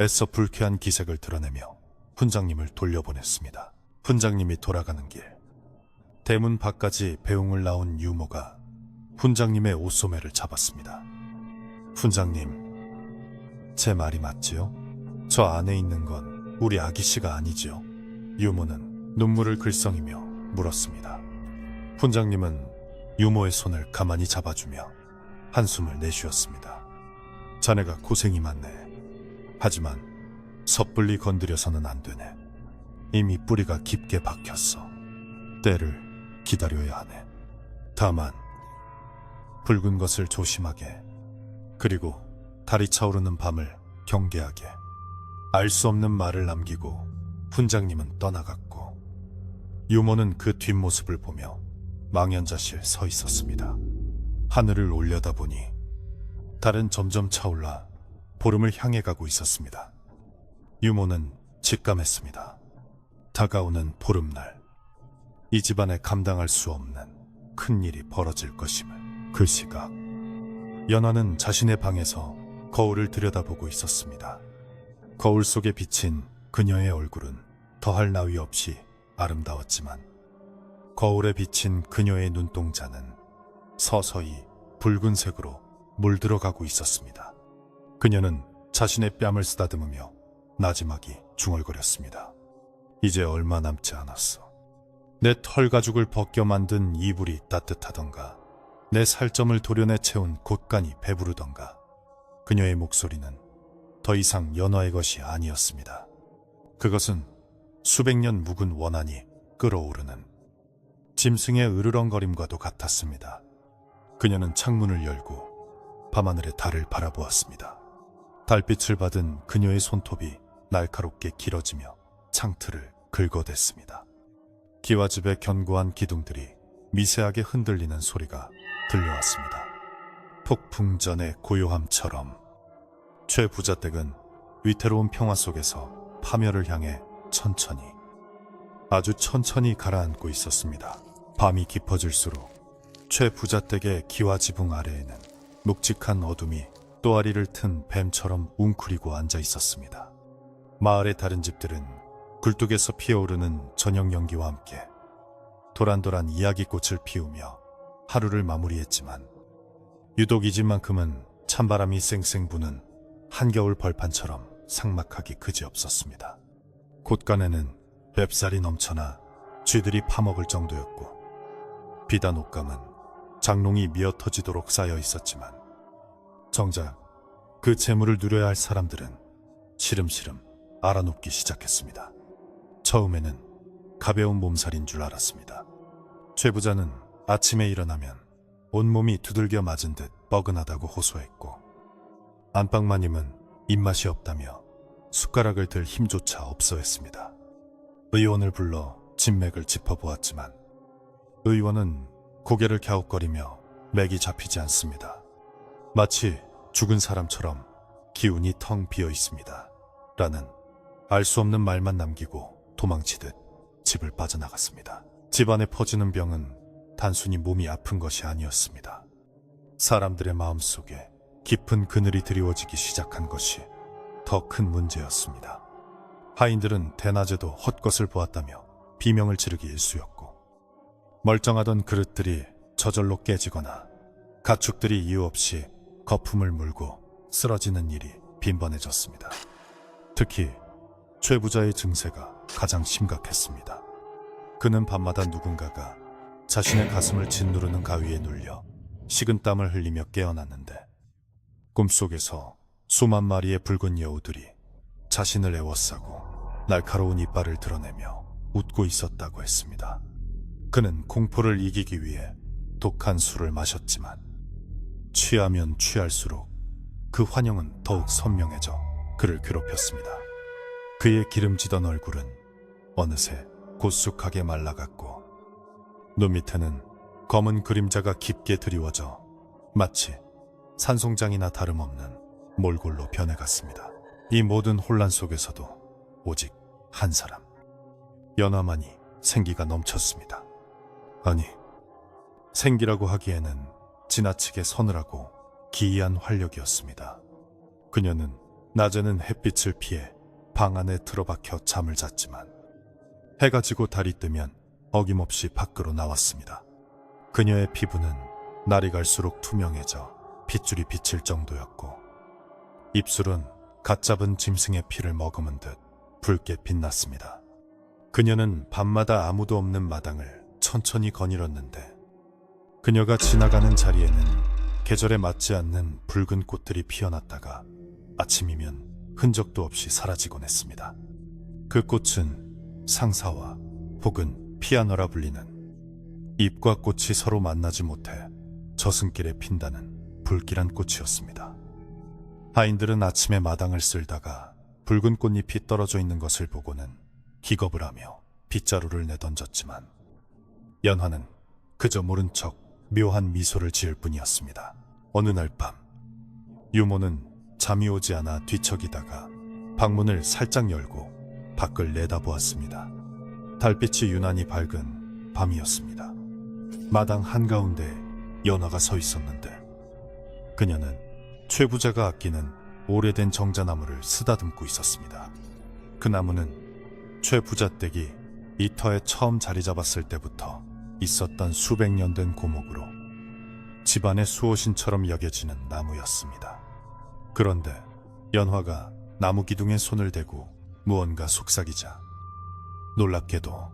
애써 불쾌한 기색을 드러내며 훈장님을 돌려보냈습니다. 훈장님이 돌아가는 길, 대문 밖까지 배웅을 나온 유모가 훈장님의 옷소매를 잡았습니다. 훈장님, 제 말이 맞지요? 저 안에 있는 건 우리 아기씨가 아니지요? 유모는 눈물을 글썽이며 물었습니다. 훈장님은 유모의 손을 가만히 잡아주며 한숨을 내쉬었습니다. 자네가 고생이 많네. 하지만 섣불리 건드려서는 안 되네. 이미 뿌리가 깊게 박혔어. 때를 기다려야 하네. 다만 붉은 것을 조심하게, 그리고 달이 차오르는 밤을 경계하게. 알 수 없는 말을 남기고 훈장님은 떠나갔고, 유모는 그 뒷모습을 보며 망연자실 서 있었습니다. 하늘을 올려다보니 달은 점점 차올라 보름을 향해 가고 있었습니다. 유모는 직감했습니다. 다가오는 보름날, 이 집안에 감당할 수 없는 큰 일이 벌어질 것임을. 그 시각, 연화는 자신의 방에서 거울을 들여다보고 있었습니다. 거울 속에 비친 그녀의 얼굴은 더할 나위 없이 아름다웠지만 거울에 비친 그녀의 눈동자는 서서히 붉은색으로 물들어가고 있었습니다. 그녀는 자신의 뺨을 쓰다듬으며 나지막이 중얼거렸습니다. 이제 얼마 남지 않았어. 내 털가죽을 벗겨 만든 이불이 따뜻하던가, 내 살점을 도려내 채운 곶간이 배부르던가. 그녀의 목소리는 더 이상 연화의 것이 아니었습니다. 그것은 수백 년 묵은 원한이 끓어오르는 짐승의 으르렁거림과도 같았습니다. 그녀는 창문을 열고 밤하늘의 달을 바라보았습니다. 달빛을 받은 그녀의 손톱이 날카롭게 길어지며 창틀을 긁어댔습니다. 기와집의 견고한 기둥들이 미세하게 흔들리는 소리가 들려왔습니다. 폭풍전의 고요함처럼 최 부자댁은 위태로운 평화 속에서 파멸을 향해 천천히, 아주 천천히 가라앉고 있었습니다. 밤이 깊어질수록 최 부자댁의 기와 지붕 아래에는 묵직한 어둠이 또아리를 튼 뱀처럼 웅크리고 앉아 있었습니다. 마을의 다른 집들은 굴뚝에서 피어오르는 저녁 연기와 함께 도란도란 이야기꽃을 피우며 하루를 마무리했지만 유독 이 집만큼은 찬바람이 쌩쌩 부는 한겨울 벌판처럼 삭막하기 그지없었습니다. 곳간에는 맵살이 넘쳐나 쥐들이 파먹을 정도였고 비단 옷감은 장롱이 미어터지도록 쌓여 있었지만 정작 그 재물을 누려야 할 사람들은 시름시름 알아눕기 시작했습니다. 처음에는 가벼운 몸살인 줄 알았습니다. 최 부자는 아침에 일어나면 온몸이 두들겨 맞은 듯 뻐근하다고 호소했고 안방마님은 입맛이 없다며 숟가락을 들 힘조차 없어 했습니다. 의원을 불러 진맥을 짚어보았지만 의원은 고개를 갸웃거리며 맥이 잡히지 않습니다. 마치 죽은 사람처럼 기운이 텅 비어 있습니다. 라는 알 수 없는 말만 남기고 도망치듯 집을 빠져나갔습니다. 집안에 퍼지는 병은 단순히 몸이 아픈 것이 아니었습니다. 사람들의 마음속에 깊은 그늘이 드리워지기 시작한 것이 더 큰 문제였습니다. 하인들은 대낮에도 헛것을 보았다며 비명을 지르기 일쑤였고 멀쩡하던 그릇들이 저절로 깨지거나 가축들이 이유 없이 거품을 물고 쓰러지는 일이 빈번해졌습니다. 특히 최 부자의 증세가 가장 심각했습니다. 그는 밤마다 누군가가 자신의 가슴을 짓누르는 가위에 눌려 식은땀을 흘리며 깨어났는데 꿈속에서 수만 마리의 붉은 여우들이 자신을 애워싸고 날카로운 이빨을 드러내며 웃고 있었다고 했습니다. 그는 공포를 이기기 위해 독한 술을 마셨지만 취하면 취할수록 그 환영은 더욱 선명해져 그를 괴롭혔습니다. 그의 기름지던 얼굴은 어느새 고쑥하게 말라갔고 눈 밑에는 검은 그림자가 깊게 드리워져 마치 산송장이나 다름없는 몰골로 변해갔습니다. 이 모든 혼란 속에서도 오직 한 사람, 연화만이 생기가 넘쳤습니다. 아니, 생기라고 하기에는 지나치게 서늘하고 기이한 활력이었습니다. 그녀는 낮에는 햇빛을 피해 방 안에 틀어박혀 잠을 잤지만 해가 지고 달이 뜨면 어김없이 밖으로 나왔습니다. 그녀의 피부는 날이 갈수록 투명해져 핏줄이 비칠 정도였고 입술은 갓 잡은 짐승의 피를 머금은 듯 붉게 빛났습니다. 그녀는 밤마다 아무도 없는 마당을 천천히 거닐었는데 그녀가 지나가는 자리에는 계절에 맞지 않는 붉은 꽃들이 피어났다가 아침이면 흔적도 없이 사라지곤 했습니다. 그 꽃은 상사와 혹은 피아노라 불리는 잎과 꽃이 서로 만나지 못해 저승길에 핀다는 불길한 꽃이었습니다. 하인들은 아침에 마당을 쓸다가 붉은 꽃잎이 떨어져 있는 것을 보고는 기겁을 하며 빗자루를 내던졌지만 연화는 그저 모른 척 묘한 미소를 지을 뿐이었습니다. 어느 날 밤 유모는 잠이 오지 않아 뒤척이다가 방문을 살짝 열고 밖을 내다보았습니다. 달빛이 유난히 밝은 밤이었습니다. 마당 한가운데 연화가 서 있었는데 그녀는 최 부자가 아끼는 오래된 정자나무를 쓰다듬고 있었습니다. 그 나무는 최 부자 댁이 이 터에 처음 자리 잡았을 때부터 있었던 수백 년 된 고목으로 집안의 수호신처럼 여겨지는 나무였습니다. 그런데 연화가 나무 기둥에 손을 대고 무언가 속삭이자 놀랍게도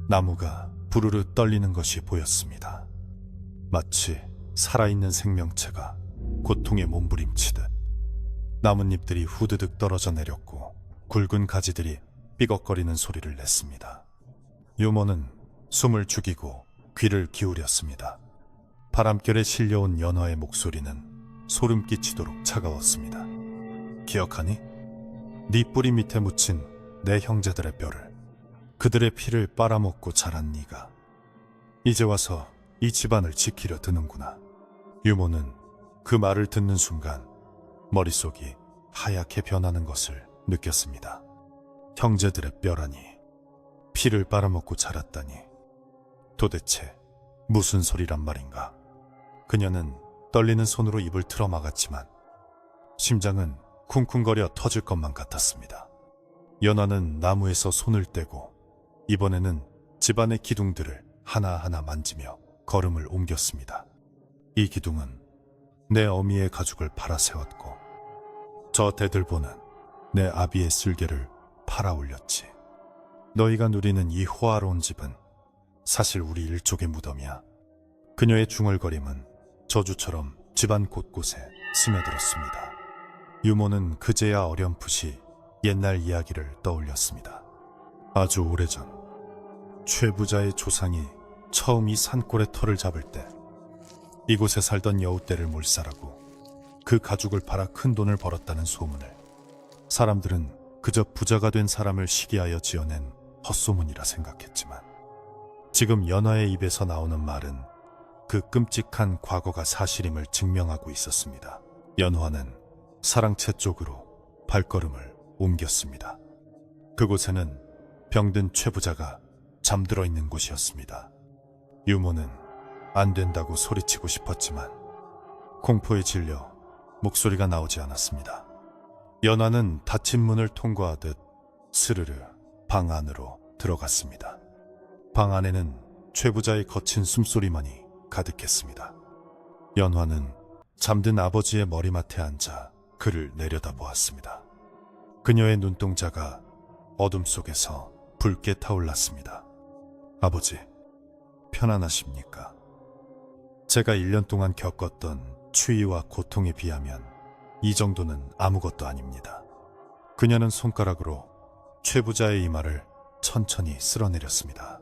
나무가 부르르 떨리는 것이 보였습니다. 마치 살아있는 생명체가 고통에 몸부림치듯 나뭇잎들이 후드득 떨어져 내렸고 굵은 가지들이 삐걱거리는 소리를 냈습니다. 유모는 숨을 죽이고 귀를 기울였습니다. 바람결에 실려온 연화의 목소리는 소름 끼치도록 차가웠습니다. 기억하니? 네 뿌리 밑에 묻힌 내 형제들의 뼈를, 그들의 피를 빨아먹고 자란 네가 이제 와서 이 집안을 지키려 드는구나. 유모는 그 말을 듣는 순간 머릿속이 하얗게 변하는 것을 느꼈습니다. 형제들의 뼈라니, 피를 빨아먹고 자랐다니, 도대체 무슨 소리란 말인가. 그녀는 떨리는 손으로 입을 틀어 막았지만 심장은 쿵쿵거려 터질 것만 같았습니다. 연화는 나무에서 손을 떼고 이번에는 집안의 기둥들을 하나하나 만지며 걸음을 옮겼습니다. 이 기둥은 내 어미의 가죽을 팔아 세웠고 저 대들보는 내 아비의 쓸개를 팔아 올렸지. 너희가 누리는 이 호화로운 집은 사실 우리 일족의 무덤이야. 그녀의 중얼거림은 저주처럼 집안 곳곳에 스며들었습니다. 유모는 그제야 어렴풋이 옛날 이야기를 떠올렸습니다. 아주 오래전 최부자의 조상이 처음 이 산골의 터를 잡을 때 이곳에 살던 여우떼를 몰살하고 그 가죽을 팔아 큰 돈을 벌었다는 소문을 사람들은 그저 부자가 된 사람을 시기하여 지어낸 헛소문이라 생각했지만 지금 연화의 입에서 나오는 말은 그 끔찍한 과거가 사실임을 증명하고 있었습니다. 연화는 사랑채 쪽으로 발걸음을 옮겼습니다. 그곳에는 병든 최부자가 잠들어 있는 곳이었습니다. 유모는 안 된다고 소리치고 싶었지만 공포에 질려 목소리가 나오지 않았습니다. 연화는 닫힌 문을 통과하듯 스르르 방 안으로 들어갔습니다. 방 안에는 최부자의 거친 숨소리만이 가득했습니다. 연화는 잠든 아버지의 머리맡에 앉아 그를 내려다보았습니다. 그녀의 눈동자가 어둠 속에서 붉게 타올랐습니다. 아버지, 편안하십니까? 제가 1년 동안 겪었던 추위와 고통에 비하면 이 정도는 아무것도 아닙니다. 그녀는 손가락으로 최부자의 이마를 천천히 쓸어내렸습니다.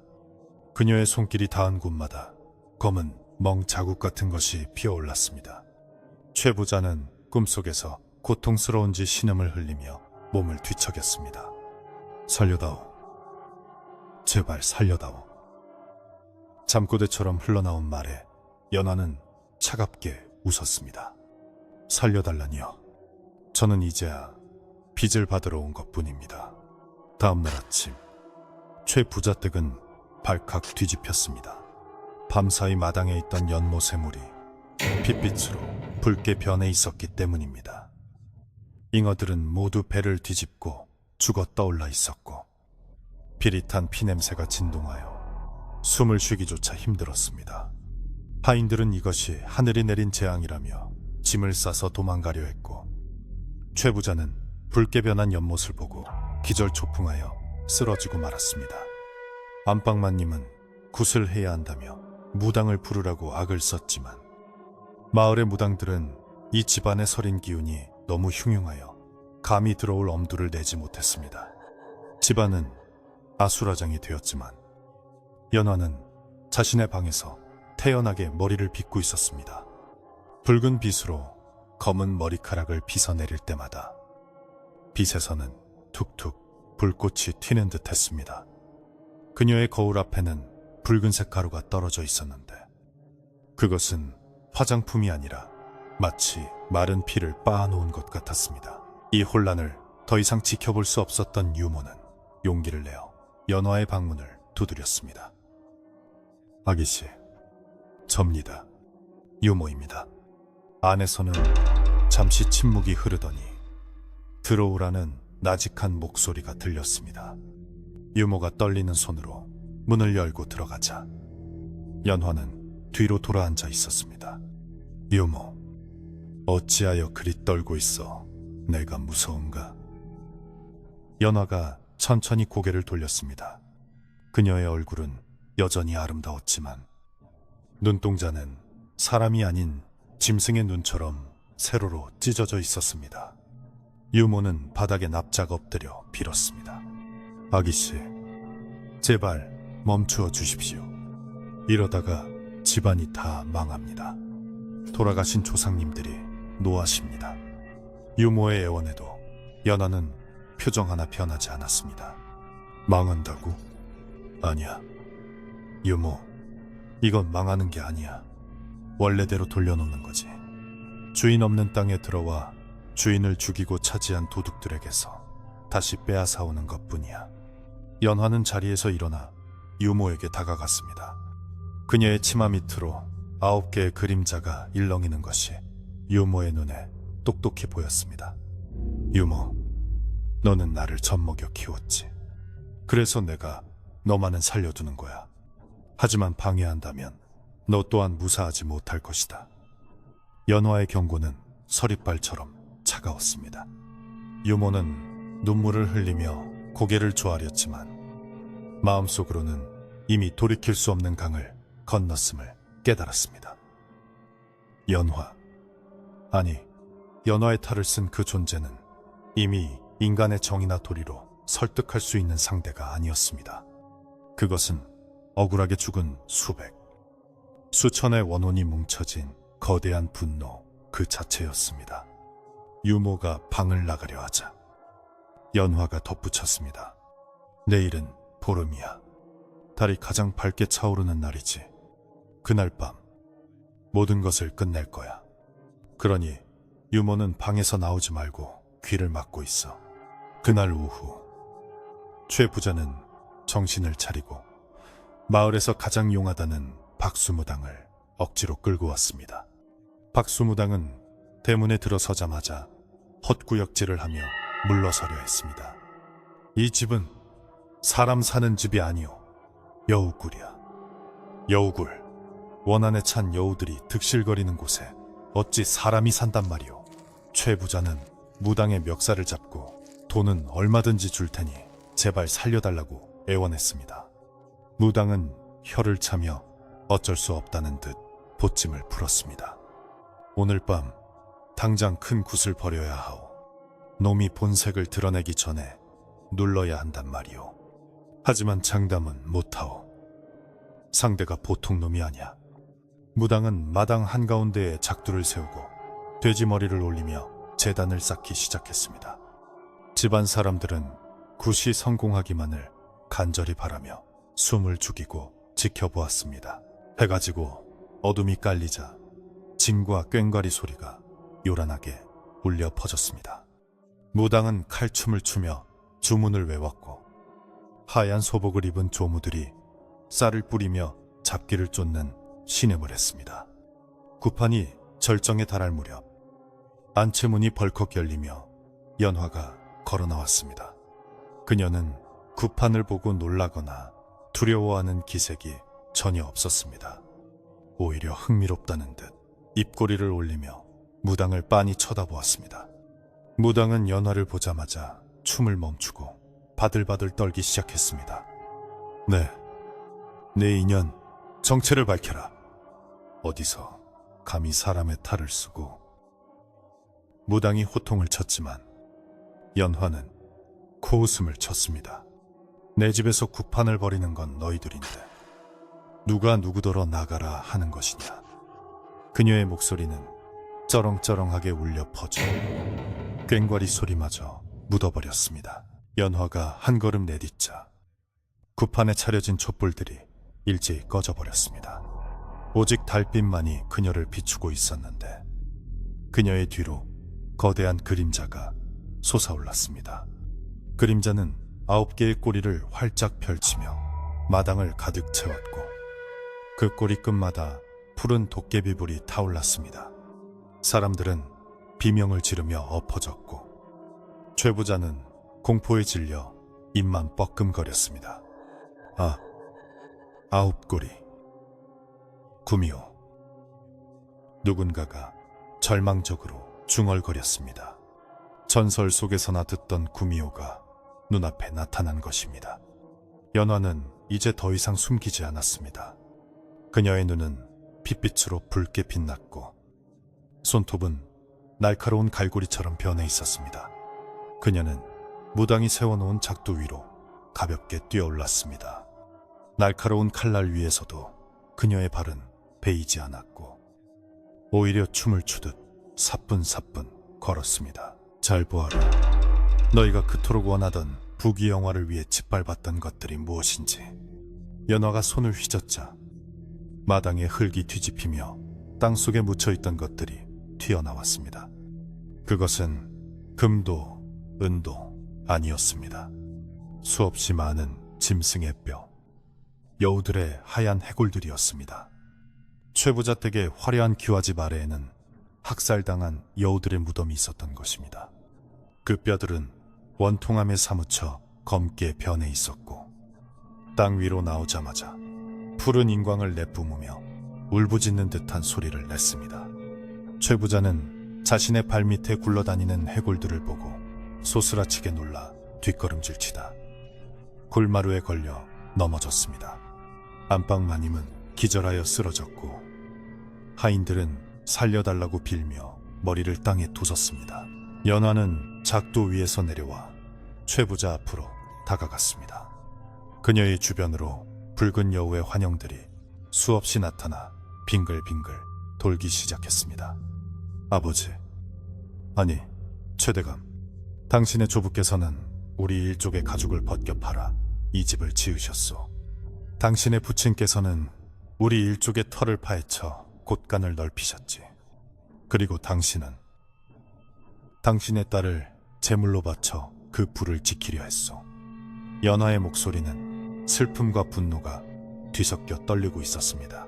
그녀의 손길이 닿은 곳마다 검은 멍 자국 같은 것이 피어올랐습니다. 최부자는 꿈속에서 고통스러운지 신음을 흘리며 몸을 뒤척였습니다. 살려다오. 제발 살려다오. 잠꼬대처럼 흘러나온 말에 연화는 차갑게 웃었습니다. 살려달라니요. 저는 이제야 빚을 받으러 온 것뿐입니다. 다음날 아침 최부자댁은 발칵 뒤집혔습니다. 밤사이 마당에 있던 연못 새물이 핏빛으로 붉게 변해 있었기 때문입니다. 잉어들은 모두 배를 뒤집고 죽어 떠올라 있었고 비릿한 피냄새가 진동하여 숨을 쉬기조차 힘들었습니다. 하인들은 이것이 하늘이 내린 재앙이라며 짐을 싸서 도망가려 했고 최부자는 붉게 변한 연못을 보고 기절초풍하여 쓰러지고 말았습니다. 안방마님은 굿을 해야 한다며 무당을 부르라고 악을 썼지만 마을의 무당들은 이 집안의 서린 기운이 너무 흉흉하여 감히 들어올 엄두를 내지 못했습니다. 집안은 아수라장이 되었지만 연화는 자신의 방에서 태연하게 머리를 빗고 있었습니다. 붉은 빗으로 검은 머리카락을 빗어내릴 때마다 빗에서는 툭툭 불꽃이 튀는 듯 했습니다. 그녀의 거울 앞에는 붉은색 가루가 떨어져 있었는데 그것은 화장품이 아니라 마치 마른 피를 빻아놓은 것 같았습니다. 이 혼란을 더 이상 지켜볼 수 없었던 유모는 용기를 내어 연화의 방문을 두드렸습니다. 아기씨, 접니다. 유모입니다. 안에서는 잠시 침묵이 흐르더니 들어오라는 나직한 목소리가 들렸습니다. 유모가 떨리는 손으로 문을 열고 들어가자 연화는 뒤로 돌아앉아 있었습니다. 유모, 어찌하여 그리 떨고 있어? 내가 무서운가? 연화가 천천히 고개를 돌렸습니다. 그녀의 얼굴은 여전히 아름다웠지만 눈동자는 사람이 아닌 짐승의 눈처럼 세로로 찢어져 있었습니다. 유모는 바닥에 납작 엎드려 빌었습니다. 아기씨, 제발 멈추어 주십시오. 이러다가 집안이 다 망합니다. 돌아가신 조상님들이 노하십니다. 유모의 애원에도 연화는 표정 하나 변하지 않았습니다. 망한다고? 아니야. 유모, 이건 망하는 게 아니야. 원래대로 돌려놓는 거지. 주인 없는 땅에 들어와 주인을 죽이고 차지한 도둑들에게서 다시 빼앗아오는 것뿐이야. 연화는 자리에서 일어나 유모에게 다가갔습니다. 그녀의 치마 밑으로 9개의 그림자가 일렁이는 것이 유모의 눈에 똑똑히 보였습니다. 유모, 너는 나를 젖먹여 키웠지. 그래서 내가 너만은 살려두는 거야. 하지만 방해한다면 너 또한 무사하지 못할 것이다. 연화의 경고는 서리발처럼 차가웠습니다. 유모는 눈물을 흘리며 고개를 조아렸지만 마음속으로는 이미 돌이킬 수 없는 강을 건넜음을 깨달았습니다. 연화, 아니 연화의 탈을 쓴 그 존재는 이미 인간의 정의나 도리로 설득할 수 있는 상대가 아니었습니다. 그것은 억울하게 죽은 수천의 원혼이 뭉쳐진 거대한 분노 그 자체였습니다. 유모가 방을 나가려 하자 연화가 덧붙였습니다. 내일은 보름이야. 달이 가장 밝게 차오르는 날이지. 그날 밤 모든 것을 끝낼 거야. 그러니 유모는 방에서 나오지 말고 귀를 막고 있어. 그날 오후 최 부자는 정신을 차리고 마을에서 가장 용하다는 박수무당을 억지로 끌고 왔습니다. 박수무당은 대문에 들어서자마자 헛구역질을 하며 물러서려 했습니다. 이 집은 사람 사는 집이 아니오. 여우굴이야. 여우굴. 원한에 찬 여우들이 득실거리는 곳에 어찌 사람이 산단 말이오. 최 부자는 무당의 멱살을 잡고 돈은 얼마든지 줄 테니 제발 살려달라고 애원했습니다. 무당은 혀를 차며 어쩔 수 없다는 듯 보찜을 풀었습니다. 오늘 밤 당장 큰 굿을 벌여야 하오. 놈이 본색을 드러내기 전에 눌러야 한단 말이오. 하지만 장담은 못하오. 상대가 보통 놈이 아니야. 무당은 마당 한가운데에 작두를 세우고 돼지머리를 올리며 제단을 쌓기 시작했습니다. 집안 사람들은 굿이 성공하기만을 간절히 바라며 숨을 죽이고 지켜보았습니다. 해가 지고 어둠이 깔리자 징과 꽹과리 소리가 요란하게 울려 퍼졌습니다. 무당은 칼춤을 추며 주문을 외웠고 하얀 소복을 입은 조무들이 쌀을 뿌리며 잡기를 쫓는 신음을 했습니다. 굿판이 절정에 달할 무렵 안채문이 벌컥 열리며 연화가 걸어 나왔습니다. 그녀는 굿판을 보고 놀라거나 두려워하는 기색이 전혀 없었습니다. 오히려 흥미롭다는 듯 입꼬리를 올리며 무당을 빤히 쳐다보았습니다. 무당은 연화를 보자마자 춤을 멈추고 바들바들 떨기 시작했습니다. 내 인연 정체를 밝혀라. 어디서 감히 사람의 탈을 쓰고. 무당이 호통을 쳤지만 연화는 코웃음을 쳤습니다. 내 집에서 굿판을 벌이는 건 너희들인데 누가 누구더러 나가라 하는 것이냐. 그녀의 목소리는 쩌렁쩌렁하게 울려 퍼져 꽹과리 소리마저 묻어버렸습니다. 연화가 한 걸음 내딛자 굿판에 차려진 촛불들이 일제히 꺼져버렸습니다. 오직 달빛만이 그녀를 비추고 있었는데 그녀의 뒤로 거대한 그림자가 솟아올랐습니다. 그림자는 9개의 꼬리를 활짝 펼치며 마당을 가득 채웠고 그 꼬리 끝마다 푸른 도깨비불이 타올랐습니다. 사람들은 비명을 지르며 엎어졌고 최 부자는 공포에 질려 입만 뻐끔거렸습니다. 9꼬리. 구미호. 누군가가 절망적으로 중얼거렸습니다. 전설 속에서나 듣던 구미호가 눈앞에 나타난 것입니다. 연화는 이제 더 이상 숨기지 않았습니다. 그녀의 눈은 핏빛으로 붉게 빛났고 손톱은 날카로운 갈고리처럼 변해 있었습니다. 그녀는 무당이 세워놓은 작두 위로 가볍게 뛰어올랐습니다. 날카로운 칼날 위에서도 그녀의 발은 베이지 않았고 오히려 춤을 추듯 사뿐사뿐 걸었습니다. 잘 보아라. 너희가 그토록 원하던 부귀영화를 위해 짓밟았던 것들이 무엇인지. 연화가 손을 휘젓자 마당에 흙이 뒤집히며 땅속에 묻혀있던 것들이 튀어나왔습니다. 그것은 금도 은도 아니었습니다. 수없이 많은 짐승의 뼈, 여우들의 하얀 해골들이었습니다. 최부자 댁의 화려한 기와집 아래에는 학살당한 여우들의 무덤이 있었던 것입니다. 그 뼈들은 원통함에 사무쳐 검게 변해 있었고, 땅 위로 나오자마자 푸른 인광을 내뿜으며 울부짖는 듯한 소리를 냈습니다. 최 부자는 자신의 발밑에 굴러다니는 해골들을 보고 소스라치게 놀라 뒷걸음질치다 굴마루에 걸려 넘어졌습니다. 안방마님은 기절하여 쓰러졌고, 하인들은 살려달라고 빌며 머리를 땅에 두었습니다. 연화는 작도 위에서 내려와 최 부자 앞으로 다가갔습니다. 그녀의 주변으로 붉은 여우의 환영들이 수없이 나타나 빙글빙글 돌기 시작했습니다. 아버지, 아니 최대감, 당신의 조부께서는 우리 일족의 가죽을 벗겨 팔아 이 집을 지으셨소. 당신의 부친께서는 우리 일족의 털을 파헤쳐 곳간을 넓히셨지. 그리고 당신은 당신의 딸을 제물로 바쳐 그 부를 지키려 했소. 연화의 목소리는 슬픔과 분노가 뒤섞여 떨리고 있었습니다.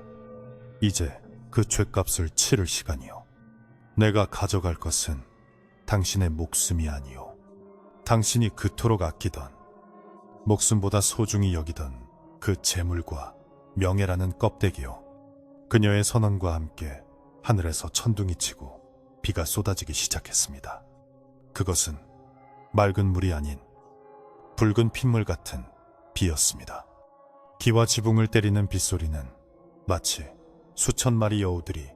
이제 그 죗값을 치를 시간이요. 내가 가져갈 것은 당신의 목숨이 아니요, 당신이 그토록 아끼던, 목숨보다 소중히 여기던 그 재물과 명예라는 껍데기요. 그녀의 선언과 함께 하늘에서 천둥이 치고 비가 쏟아지기 시작했습니다. 그것은 맑은 물이 아닌 붉은 핏물 같은 비였습니다. 기와 지붕을 때리는 빗소리는 마치 수천 마리 여우들이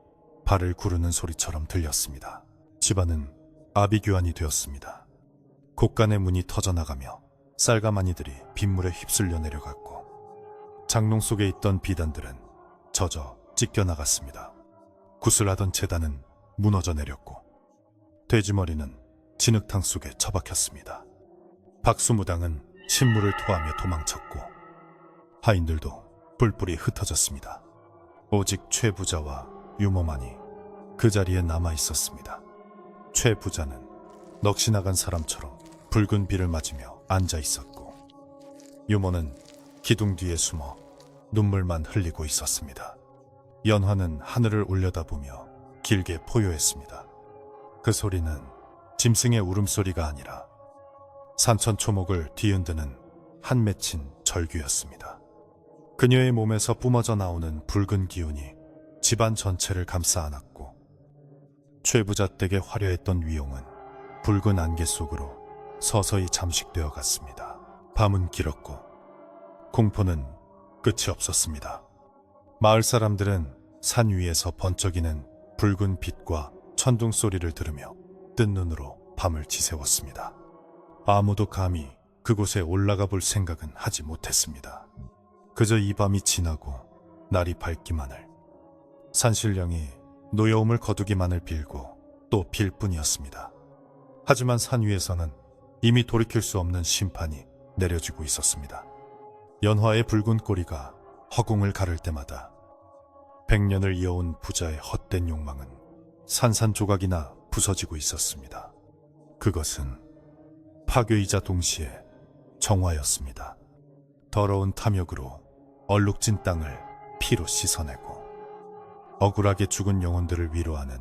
발을 구르는 소리처럼 들렸습니다. 집안은 아비규환이 되었습니다. 곳간의 문이 터져나가며 쌀가마니들이 빗물에 휩쓸려 내려갔고, 장롱 속에 있던 비단들은 젖어 찢겨나갔습니다. 구슬하던 제단은 무너져 내렸고, 돼지머리는 진흙탕 속에 처박혔습니다. 박수무당은 신물을 토하며 도망쳤고, 하인들도 뿔뿔이 흩어졌습니다. 오직 최 부자와 유모만이 그 자리에 남아 있었습니다. 최 부자는 넋이 나간 사람처럼 붉은 비를 맞으며 앉아 있었고, 유모는 기둥 뒤에 숨어 눈물만 흘리고 있었습니다. 연화는 하늘을 올려다보며 길게 포효했습니다. 그 소리는 짐승의 울음소리가 아니라 산천초목을 뒤흔드는 한 맺힌 절규였습니다. 그녀의 몸에서 뿜어져 나오는 붉은 기운이 집안 전체를 감싸 안았고, 최 부자 댁의 화려했던 위용은 붉은 안개 속으로 서서히 잠식되어 갔습니다. 밤은 길었고 공포는 끝이 없었습니다. 마을 사람들은 산 위에서 번쩍이는 붉은 빛과 천둥 소리를 들으며 뜬 눈으로 밤을 지새웠습니다. 아무도 감히 그곳에 올라가 볼 생각은 하지 못했습니다. 그저 이 밤이 지나고 날이 밝기만을, 산신령이 노여움을 거두기만을 빌고 또 빌 뿐이었습니다. 하지만 산 위에서는 이미 돌이킬 수 없는 심판이 내려지고 있었습니다. 연화의 붉은 꼬리가 허공을 가를 때마다 100년을 이어온 부자의 헛된 욕망은 산산조각이나 부서지고 있었습니다. 그것은 파괴이자 동시에 정화였습니다. 더러운 탐욕으로 얼룩진 땅을 피로 씻어내고 억울하게 죽은 영혼들을 위로하는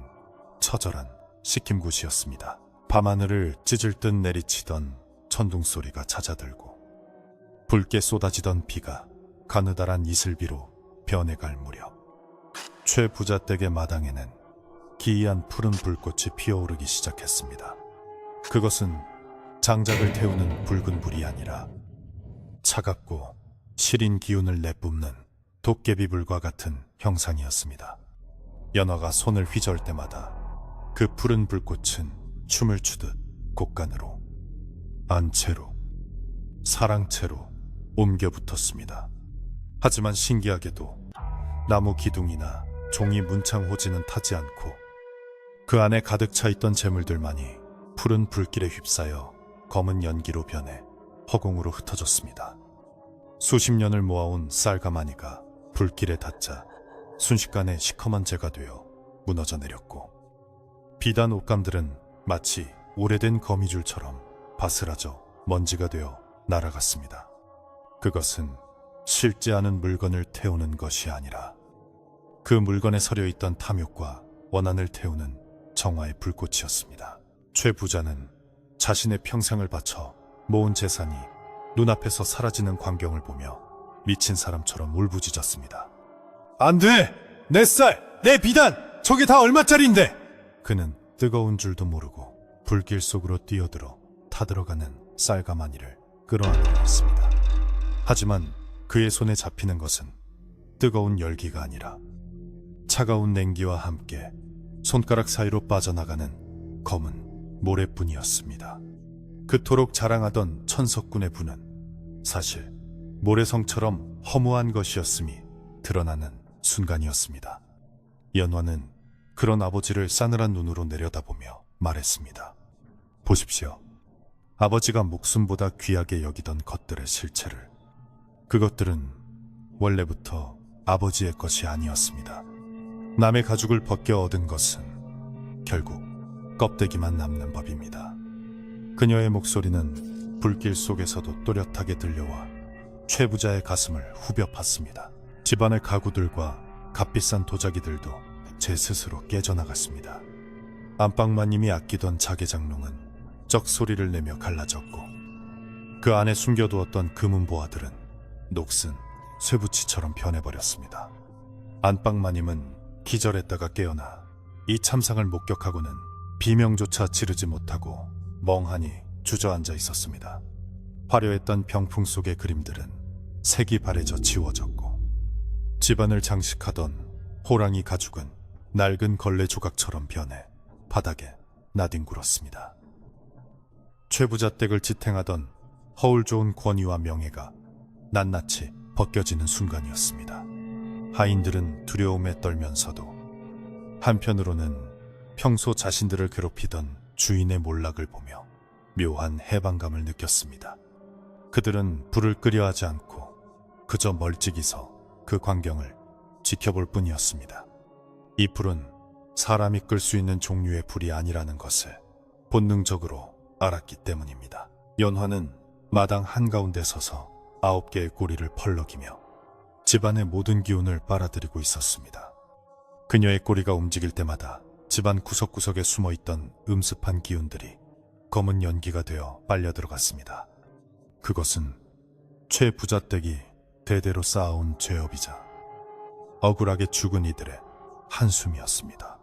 처절한 시킴굿이었습니다. 밤하늘을 찢을 듯 내리치던 천둥소리가 잦아들고 붉게 쏟아지던 비가 가느다란 이슬비로 변해갈 무렵, 최 부자 댁의 마당에는 기이한 푸른 불꽃이 피어오르기 시작했습니다. 그것은 장작을 태우는 붉은 불이 아니라 차갑고 시린 기운을 내뿜는 도깨비불과 같은 형상이었습니다. 연화가 손을 휘저을 때마다 그 푸른 불꽃은 춤을 추듯 곳간으로, 안채로, 사랑채로 옮겨 붙었습니다. 하지만 신기하게도 나무 기둥이나 종이 문창 호지는 타지 않고 그 안에 가득 차 있던 재물들만이 푸른 불길에 휩싸여 검은 연기로 변해 허공으로 흩어졌습니다. 수십 년을 모아온 쌀가마니가 불길에 닿자 순식간에 시커먼 재가 되어 무너져 내렸고, 비단 옷감들은 마치 오래된 거미줄처럼 바스라져 먼지가 되어 날아갔습니다. 그것은 실지 않은 물건을 태우는 것이 아니라 그 물건에 서려 있던 탐욕과 원한을 태우는 정화의 불꽃이었습니다. 최 부자는 자신의 평생을 바쳐 모은 재산이 눈앞에서 사라지는 광경을 보며 미친 사람처럼 울부짖었습니다. 안 돼! 내 쌀! 내 비단! 저게 다 얼마짜리인데! 그는 뜨거운 줄도 모르고 불길 속으로 뛰어들어 타들어가는 쌀가마니를 끌어안으려 했습니다. 하지만 그의 손에 잡히는 것은 뜨거운 열기가 아니라 차가운 냉기와 함께 손가락 사이로 빠져나가는 검은 모래뿐이었습니다. 그토록 자랑하던 천석군의 부는 사실 모래성처럼 허무한 것이었음이 드러나는 순간이었습니다. 연화는 그런 아버지를 싸늘한 눈으로 내려다보며 말했습니다. 보십시오. 아버지가 목숨보다 귀하게 여기던 것들의 실체를. 그것들은 원래부터 아버지의 것이 아니었습니다. 남의 가죽을 벗겨 얻은 것은 결국 껍데기만 남는 법입니다. 그녀의 목소리는 불길 속에서도 또렷하게 들려와 최 부자의 가슴을 후벼 팠습니다. 집안의 가구들과 값비싼 도자기들도 제 스스로 깨져나갔습니다. 안방마님이 아끼던 자개장롱은 쩍 소리를 내며 갈라졌고 그 안에 숨겨두었던 금은보화들은 녹슨 쇠붙이처럼 변해버렸습니다. 안방마님은 기절했다가 깨어나 이 참상을 목격하고는 비명조차 지르지 못하고 멍하니 주저앉아 있었습니다. 화려했던 병풍 속의 그림들은 색이 바래져 지워졌고 집안을 장식하던 호랑이 가죽은 낡은 걸레 조각처럼 변해 바닥에 나뒹굴었습니다. 최부자 댁을 지탱하던 허울 좋은 권위와 명예가 낱낱이 벗겨지는 순간이었습니다. 하인들은 두려움에 떨면서도 한편으로는 평소 자신들을 괴롭히던 주인의 몰락을 보며 묘한 해방감을 느꼈습니다. 그들은 불을 끄려 하지 않고 그저 멀찍이서 그 광경을 지켜볼 뿐이었습니다. 이 불은 사람이 끌 수 있는 종류의 불이 아니라는 것을 본능적으로 알았기 때문입니다. 연화는 마당 한가운데 서서 9개의 꼬리를 펄럭이며 집안의 모든 기운을 빨아들이고 있었습니다. 그녀의 꼬리가 움직일 때마다 집안 구석구석에 숨어있던 음습한 기운들이 검은 연기가 되어 빨려 들어갔습니다. 그것은 최 부자댁이 대대로 쌓아온 죄업이자 억울하게 죽은 이들의 한숨이었습니다.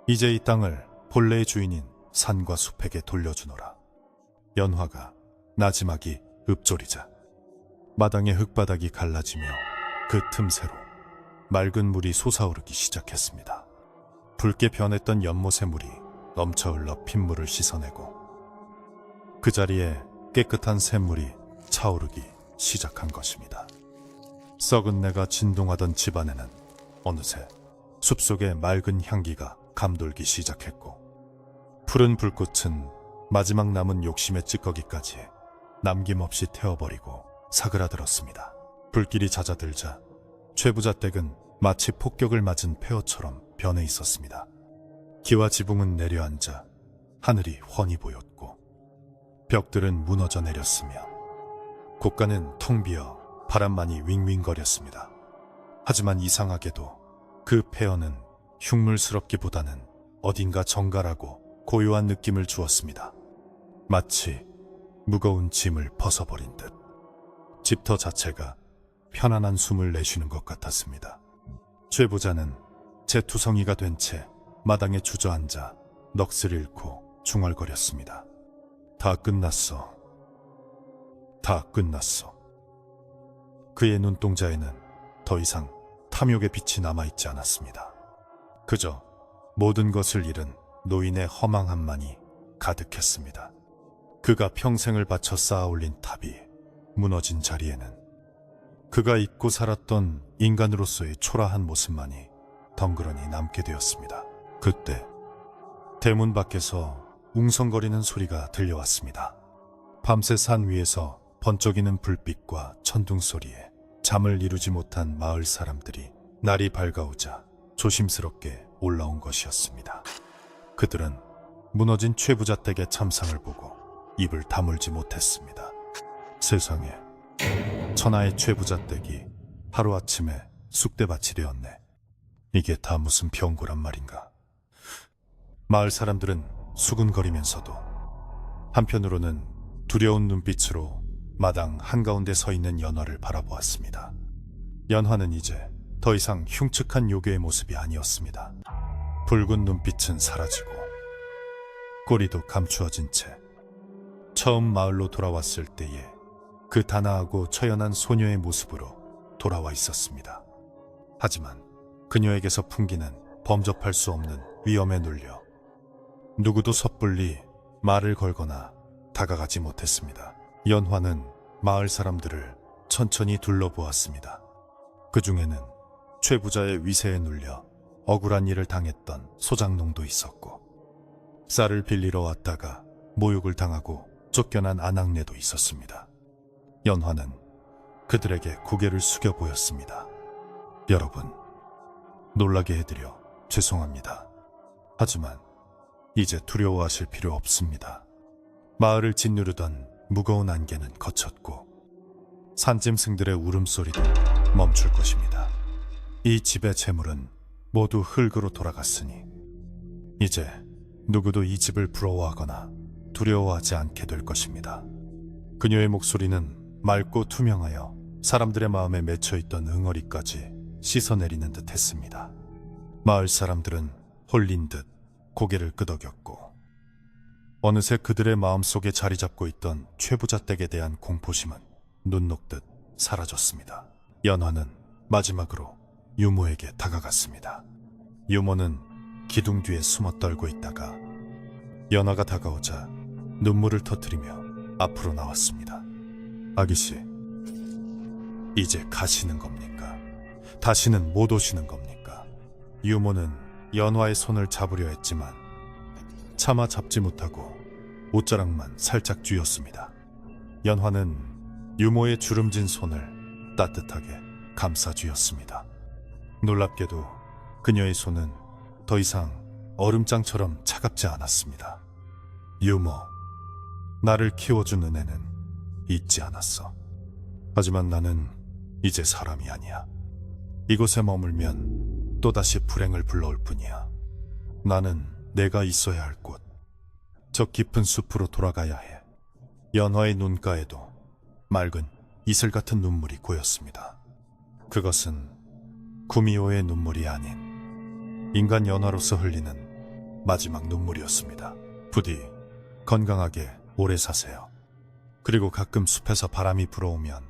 이제 이 땅을 본래의 주인인 산과 숲에게 돌려주노라. 연화가 나지막이 읊조리자 마당의 흙바닥이 갈라지며 그 틈새로 맑은 물이 솟아오르기 시작했습니다. 붉게 변했던 연못의 물이 넘쳐 흘러 핏물을 씻어내고 그 자리에 깨끗한 샘물이 차오르기 시작한 것입니다. 썩은 내가 진동하던 집안에는 어느새 숲속의 맑은 향기가 감돌기 시작했고 푸른 불꽃은 마지막 남은 욕심의 찌꺼기까지 남김없이 태워버리고 사그라들었습니다. 불길이 잦아들자 최부자 댁은 마치 폭격을 맞은 폐허처럼 변해 있었습니다. 기와 지붕은 내려앉아 하늘이 훤히 보였고 벽들은 무너져 내렸으며 곳간은 텅 비어 바람만이 윙윙거렸습니다. 하지만 이상하게도 그 폐허는 흉물스럽기보다는 어딘가 정갈하고 고요한 느낌을 주었습니다. 마치 무거운 짐을 벗어버린 듯 집터 자체가 편안한 숨을 내쉬는 것 같았습니다. 최 부자는 재투성이가 된 채 마당에 주저앉아 넋을 잃고 중얼거렸습니다. 다 끝났어. 다 끝났어. 그의 눈동자에는 더 이상 탐욕의 빛이 남아있지 않았습니다. 그저 모든 것을 잃은 노인의 허망함만이 가득했습니다. 그가 평생을 바쳐 쌓아올린 탑이 무너진 자리에는 그가 잊고 살았던 인간으로서의 초라한 모습만이 덩그러니 남게 되었습니다. 그때 대문 밖에서 웅성거리는 소리가 들려왔습니다. 밤새 산 위에서 번쩍이는 불빛과 천둥 소리에 잠을 이루지 못한 마을 사람들이 날이 밝아오자 조심스럽게 올라온 것이었습니다. 그들은 무너진 최부자 댁의 참상을 보고 입을 다물지 못했습니다. 세상에, 천하의 최부자 댁이 하루아침에 쑥대밭이 되었네. 이게 다 무슨 병고란 말인가. 마을 사람들은 수군거리면서도 한편으로는 두려운 눈빛으로 마당 한가운데 서 있는 연화를 바라보았습니다. 연화는 이제 더 이상 흉측한 요괴의 모습이 아니었습니다. 붉은 눈빛은 사라지고 꼬리도 감추어진 채 처음 마을로 돌아왔을 때의 그 단아하고 처연한 소녀의 모습으로 돌아와 있었습니다. 하지만 그녀에게서 풍기는 범접할 수 없는 위험에 눌려 누구도 섣불리 말을 걸거나 다가가지 못했습니다. 연화는 마을 사람들을 천천히 둘러보았습니다. 그 중에는 최부자의 위세에 눌려 억울한 일을 당했던 소장농도 있었고, 쌀을 빌리러 왔다가 모욕을 당하고 쫓겨난 아낙네도 있었습니다. 연화는 그들에게 고개를 숙여 보였습니다. 여러분, 놀라게 해드려 죄송합니다. 하지만 이제 두려워하실 필요 없습니다. 마을을 짓누르던 무거운 안개는 거쳤고 산짐승들의 울음소리도 멈출 것입니다. 이 집의 재물은 모두 흙으로 돌아갔으니 이제 누구도 이 집을 부러워하거나 두려워하지 않게 될 것입니다. 그녀의 목소리는 맑고 투명하여 사람들의 마음에 맺혀있던 응어리까지 씻어내리는 듯 했습니다. 마을 사람들은 홀린 듯 고개를 끄덕였고 어느새 그들의 마음속에 자리 잡고 있던 최부자 댁에 대한 공포심은 눈 녹듯 사라졌습니다. 연화는 마지막으로 유모에게 다가갔습니다. 유모는 기둥 뒤에 숨어 떨고 있다가 연화가 다가오자 눈물을 터뜨리며 앞으로 나왔습니다. 아기씨, 이제 가시는 겁니까? 다시는 못 오시는 겁니까? 유모는 연화의 손을 잡으려 했지만 차마 잡지 못하고 옷자락만 살짝 쥐었습니다. 연화는 유모의 주름진 손을 따뜻하게 감싸 쥐었습니다. 놀랍게도 그녀의 손은 더 이상 얼음장처럼 차갑지 않았습니다. 유모, 나를 키워준 은혜는 잊지 않았어. 하지만 나는 이제 사람이 아니야. 이곳에 머물면 또다시 불행을 불러올 뿐이야. 나는 내가 있어야 할 곳, 저 깊은 숲으로 돌아가야 해. 연화의 눈가에도 맑은 이슬 같은 눈물이 고였습니다. 그것은 구미호의 눈물이 아닌 인간 연화로서 흘리는 마지막 눈물이었습니다. 부디 건강하게 오래 사세요. 그리고 가끔 숲에서 바람이 불어오면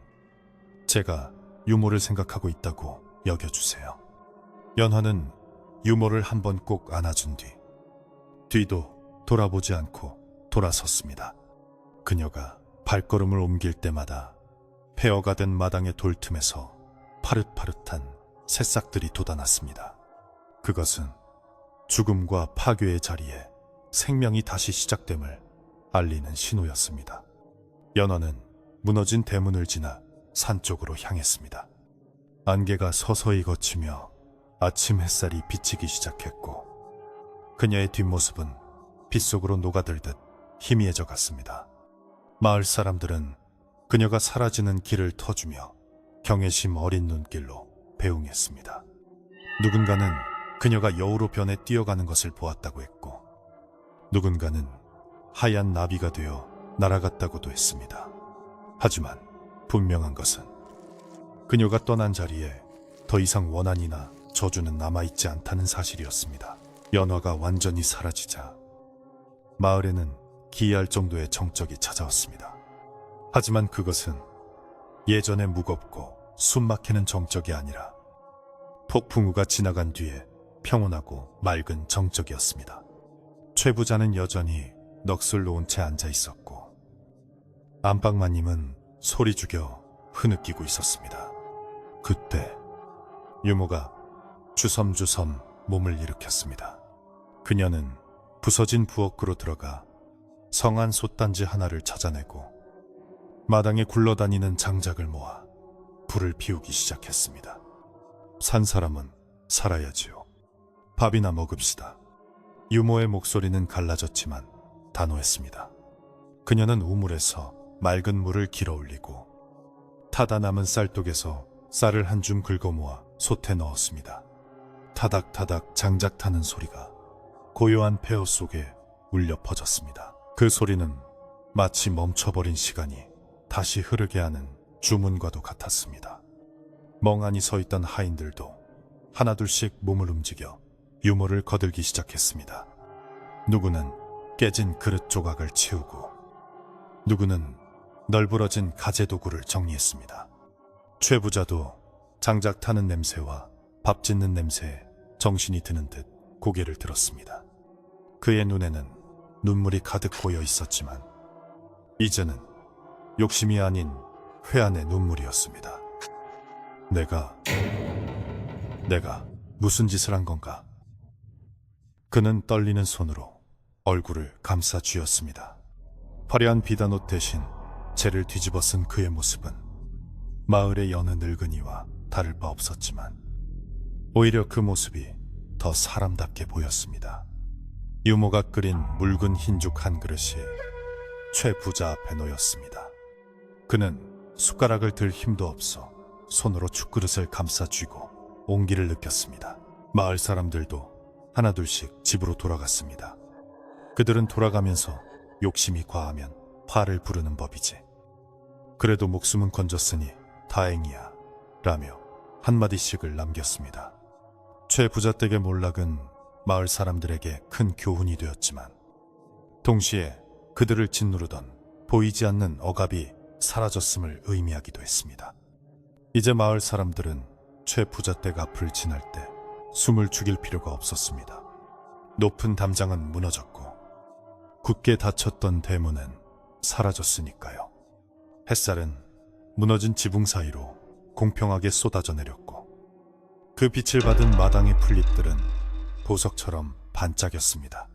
제가 유모를 생각하고 있다고 여겨주세요. 연화는 유모를 한번 꼭 안아준 뒤도 돌아보지 않고 돌아섰습니다. 그녀가 발걸음을 옮길 때마다 폐허가 된 마당의 돌틈에서 파릇파릇한 새싹들이 돋아났습니다. 그것은 죽음과 파괴의 자리에 생명이 다시 시작됨을 알리는 신호였습니다. 연화는 무너진 대문을 지나 산 쪽으로 향했습니다. 안개가 서서히 걷히며 아침 햇살이 비치기 시작했고 그녀의 뒷모습은 빗속으로 녹아들듯 희미해져 갔습니다. 마을 사람들은 그녀가 사라지는 길을 터주며 경외심 어린 눈길로 배웅했습니다. 누군가는 그녀가 여우로 변해 뛰어가는 것을 보았다고 했고 누군가는 하얀 나비가 되어 날아갔다고도 했습니다. 하지만 분명한 것은 그녀가 떠난 자리에 더 이상 원한이나 저주는 남아있지 않다는 사실이었습니다. 연화가 완전히 사라지자 마을에는 기이할 정도의 정적이 찾아왔습니다. 하지만 그것은 예전의 무겁고 숨막히는 정적이 아니라 폭풍우가 지나간 뒤에 평온하고 맑은 정적이었습니다. 최부자는 여전히 넋을 놓은 채 앉아 있었고 안방마님은 소리 죽여 흐느끼고 있었습니다. 그때 유모가 주섬주섬 몸을 일으켰습니다. 그녀는 부서진 부엌으로 들어가 성한 솥단지 하나를 찾아내고 마당에 굴러다니는 장작을 모아 불을 피우기 시작했습니다. 산 사람은 살아야지요. 밥이나 먹읍시다. 유모의 목소리는 갈라졌지만 단호했습니다. 그녀는 우물에서 맑은 물을 길어 올리고 타다 남은 쌀독에서 쌀을 한 줌 긁어 모아 솥에 넣었습니다. 타닥타닥 장작 타는 소리가 고요한 폐허 속에 울려 퍼졌습니다. 그 소리는 마치 멈춰버린 시간이 다시 흐르게 하는 주문과도 같았습니다. 멍하니 서 있던 하인들도 하나둘씩 몸을 움직여 유모를 거들기 시작했습니다. 누구는 깨진 그릇 조각을 치우고 누구는 널브러진 가재도구를 정리했습니다. 최 부자도 장작 타는 냄새와 밥 짓는 냄새에 정신이 드는 듯 고개를 들었습니다. 그의 눈에는 눈물이 가득 고여 있었지만 이제는 욕심이 아닌 회한의 눈물이었습니다. 내가 무슨 짓을 한 건가? 그는 떨리는 손으로 얼굴을 감싸 쥐었습니다. 화려한 비단옷 대신 재를 뒤집어 쓴 그의 모습은 마을의 여느 늙은이와 다를 바 없었지만 오히려 그 모습이 더 사람답게 보였습니다. 유모가 끓인 묽은 흰죽 한 그릇이 최 부자 앞에 놓였습니다. 그는 숟가락을 들 힘도 없어 손으로 죽그릇을 감싸 쥐고 온기를 느꼈습니다. 마을 사람들도 하나둘씩 집으로 돌아갔습니다. 그들은 돌아가면서 욕심이 과하면 화를 부르는 법이지. 그래도 목숨은 건졌으니 다행이야 라며 한마디씩을 남겼습니다. 최 부자댁의 몰락은 마을 사람들에게 큰 교훈이 되었지만 동시에 그들을 짓누르던 보이지 않는 억압이 사라졌음을 의미하기도 했습니다. 이제 마을 사람들은 최 부자댁 앞을 지날 때 숨을 죽일 필요가 없었습니다. 높은 담장은 무너졌고 굳게 닫혔던 대문은 사라졌으니까요. 햇살은 무너진 지붕 사이로 공평하게 쏟아져 내렸고 그 빛을 받은 마당의 풀잎들은 보석처럼 반짝였습니다.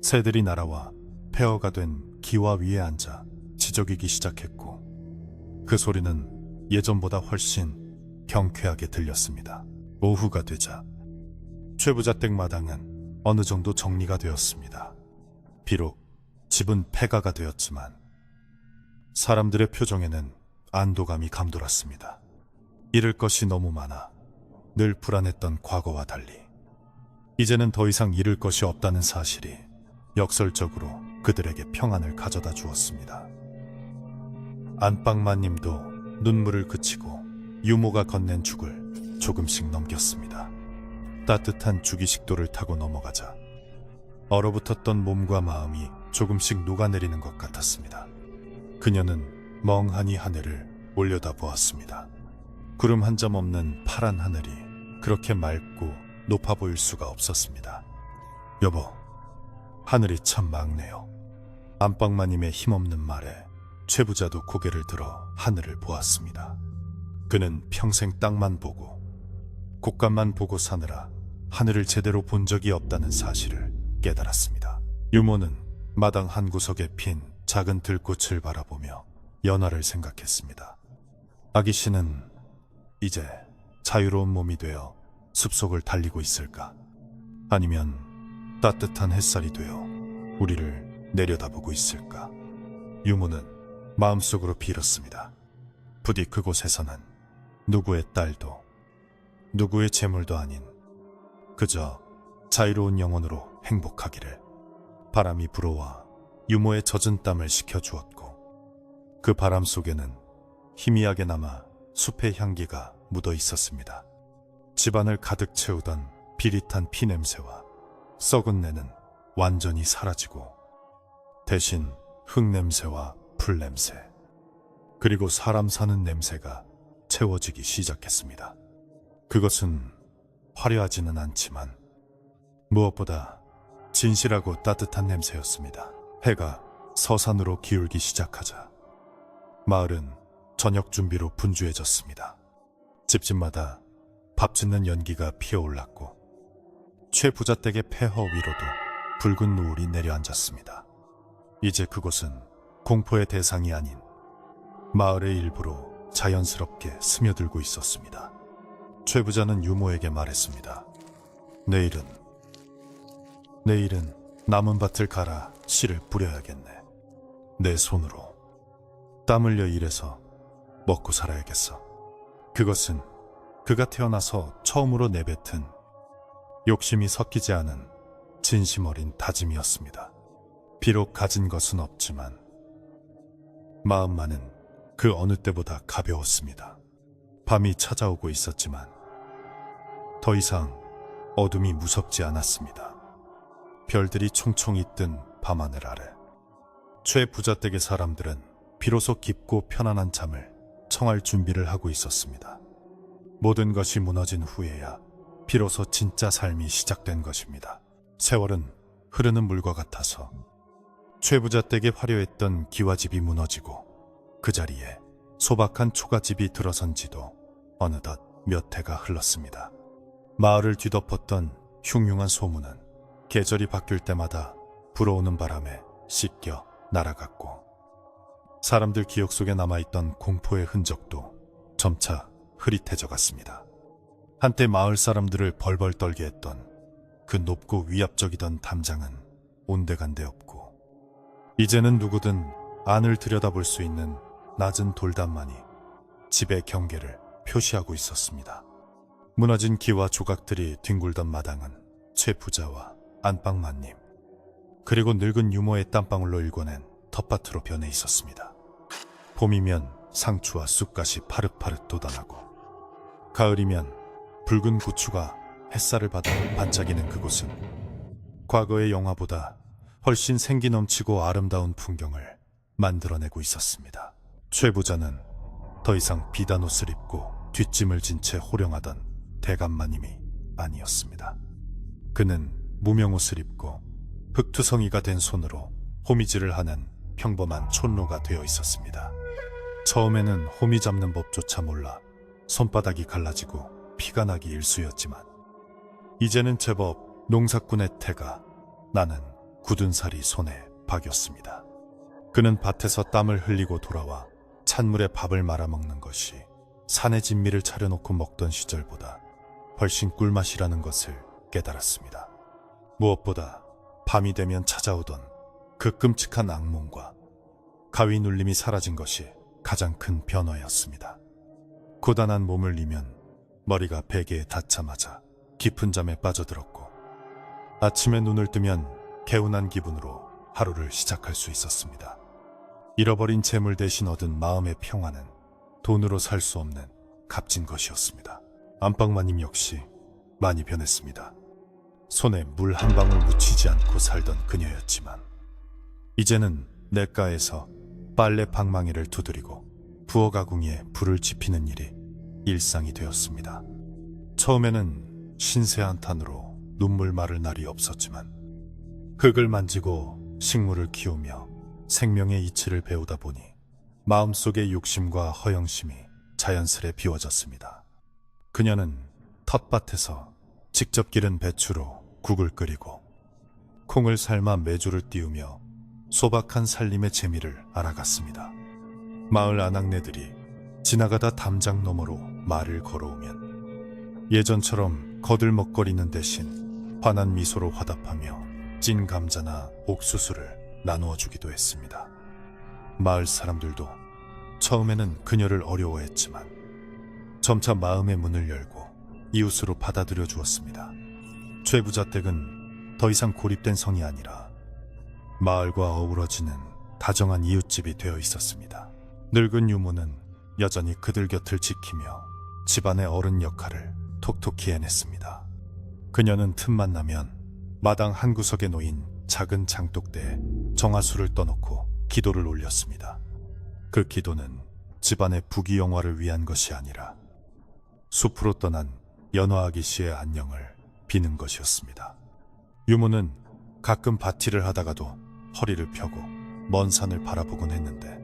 새들이 날아와 폐허가 된 기와 위에 앉아 지저귀기 시작했고 그 소리는 예전보다 훨씬 경쾌하게 들렸습니다. 오후가 되자 최 부자댁 마당은 어느 정도 정리가 되었습니다. 비록 집은 폐가가 되었지만 사람들의 표정에는 안도감이 감돌았습니다. 잃을 것이 너무 많아 늘 불안했던 과거와 달리 이제는 더 이상 잃을 것이 없다는 사실이 역설적으로 그들에게 평안을 가져다 주었습니다. 안방마님도 눈물을 그치고 유모가 건넨 죽을 조금씩 넘겼습니다. 따뜻한 죽이 식도를 타고 넘어가자 얼어붙었던 몸과 마음이 조금씩 녹아내리는 것 같았습니다. 그녀는 멍하니 하늘을 올려다보았습니다. 구름 한 점 없는 파란 하늘이 그렇게 맑고 높아 보일 수가 없었습니다. 여보, 하늘이 참 맑네요. 안방마님의 힘없는 말에 최 부자도 고개를 들어 하늘을 보았습니다. 그는 평생 땅만 보고 곳간만 보고 사느라 하늘을 제대로 본 적이 없다는 사실을 깨달았습니다. 유모는 마당 한 구석에 핀 작은 들꽃을 바라보며 연하를 생각했습니다. 아기 씨는 이제 자유로운 몸이 되어 숲속을 달리고 있을까? 아니면 따뜻한 햇살이 되어 우리를 내려다보고 있을까? 유모는 마음속으로 빌었습니다. 부디 그곳에서는 누구의 딸도 누구의 재물도 아닌 그저 자유로운 영혼으로 행복하기를. 바람이 불어와 유모의 젖은 땀을 식혀주었고 그 바람 속에는 희미하게 남아 숲의 향기가 묻어 있었습니다. 집안을 가득 채우던 비릿한 피 냄새와 썩은 내는 완전히 사라지고 대신 흙 냄새와 풀 냄새 그리고 사람 사는 냄새가 채워지기 시작했습니다. 그것은 화려하지는 않지만 무엇보다 진실하고 따뜻한 냄새였습니다. 해가 서산으로 기울기 시작하자 마을은 저녁 준비로 분주해졌습니다. 집집마다 밥 짓는 연기가 피어올랐고 최 부자댁의 폐허 위로도 붉은 노을이 내려앉았습니다. 이제 그곳은 공포의 대상이 아닌 마을의 일부로 자연스럽게 스며들고 있었습니다. 최 부자는 유모에게 말했습니다. 내일은 남은 밭을 갈아 씨를 뿌려야겠네. 내 손으로 땀 흘려 일해서 먹고 살아야겠어. 그것은 그가 태어나서 처음으로 내뱉은 욕심이 섞이지 않은 진심 어린 다짐이었습니다. 비록 가진 것은 없지만 마음만은 그 어느 때보다 가벼웠습니다. 밤이 찾아오고 있었지만 더 이상 어둠이 무섭지 않았습니다. 별들이 총총히 뜬 밤하늘 아래 최부자댁의 사람들은 비로소 깊고 편안한 잠을 청할 준비를 하고 있었습니다. 모든 것이 무너진 후에야 비로소 진짜 삶이 시작된 것입니다. 세월은 흐르는 물과 같아서 최부자댁의 화려했던 기와집이 무너지고 그 자리에 소박한 초가집이 들어선 지도 어느덧 몇 해가 흘렀습니다. 마을을 뒤덮었던 흉흉한 소문은 계절이 바뀔 때마다 불어오는 바람에 씻겨 날아갔고 사람들 기억 속에 남아있던 공포의 흔적도 점차 흐릿해져 갔습니다. 한때 마을 사람들을 벌벌 떨게 했던 그 높고 위압적이던 담장은 온데간데 없고 이제는 누구든 안을 들여다볼 수 있는 낮은 돌담만이 집의 경계를 표시하고 있었습니다. 무너진 기와 조각들이 뒹굴던 마당은 최 부자와 안방마님 그리고 늙은 유모의 땀방울로 일궈낸 텃밭으로 변해 있었습니다. 봄이면 상추와 쑥갓이 파릇파릇 돋아나고 가을이면 붉은 고추가 햇살을 받아 반짝이는 그곳은 과거의 영화보다 훨씬 생기 넘치고 아름다운 풍경을 만들어내고 있었습니다. 최 부자는 더 이상 비단 옷을 입고 뒷짐을 진 채 호령하던 대감마님이 아니었습니다. 그는 무명옷을 입고 흙투성이가 된 손으로 호미질을 하는 평범한 촌노가 되어 있었습니다. 처음에는 호미 잡는 법조차 몰라 손바닥이 갈라지고 피가 나기 일쑤였지만 이제는 제법 농사꾼의 태가 나는 굳은 살이 손에 박였습니다. 그는 밭에서 땀을 흘리고 돌아와 찬물에 밥을 말아먹는 것이 산의 진미를 차려놓고 먹던 시절보다 훨씬 꿀맛이라는 것을 깨달았습니다. 무엇보다 밤이 되면 찾아오던 그 끔찍한 악몽과 가위 눌림이 사라진 것이 가장 큰 변화였습니다. 고단한 몸을 이면 머리가 베개에 닿자마자 깊은 잠에 빠져들었고 아침에 눈을 뜨면 개운한 기분으로 하루를 시작할 수 있었습니다. 잃어버린 재물 대신 얻은 마음의 평화는 돈으로 살 수 없는 값진 것이었습니다. 안방마님 역시 많이 변했습니다. 손에 물 한 방울 묻히지 않고 살던 그녀였지만 이제는 냇가에서 빨래 방망이를 두드리고 부엌 아궁이에 불을 지피는 일이 일상이 되었습니다. 처음에는 신세 한탄으로 눈물 마를 날이 없었지만 흙을 만지고 식물을 키우며 생명의 이치를 배우다 보니 마음속의 욕심과 허영심이 자연스레 비워졌습니다. 그녀는 텃밭에서 직접 기른 배추로 국을 끓이고 콩을 삶아 메주를 띄우며 소박한 살림의 재미를 알아갔습니다. 마을 아낙네들이 지나가다 담장 너머로 말을 걸어오면 예전처럼 거들먹거리는 대신 환한 미소로 화답하며 찐 감자나 옥수수를 나누어 주기도 했습니다. 마을 사람들도 처음에는 그녀를 어려워했지만 점차 마음의 문을 열고 이웃으로 받아들여 주었습니다. 최부자댁은 더 이상 고립된 성이 아니라 마을과 어우러지는 다정한 이웃집이 되어 있었습니다. 늙은 유모는 여전히 그들 곁을 지키며 집안의 어른 역할을 톡톡히 해냈습니다. 그녀는 틈만 나면 마당 한 구석에 놓인 작은 장독대에 정화수를 떠놓고 기도를 올렸습니다. 그 기도는 집안의 부귀영화를 위한 것이 아니라 숲으로 떠난 연화아기 씨의 안녕을 비는 것이었습니다. 유모는 가끔 밭일을 하다가도 허리를 펴고 먼 산을 바라보곤 했는데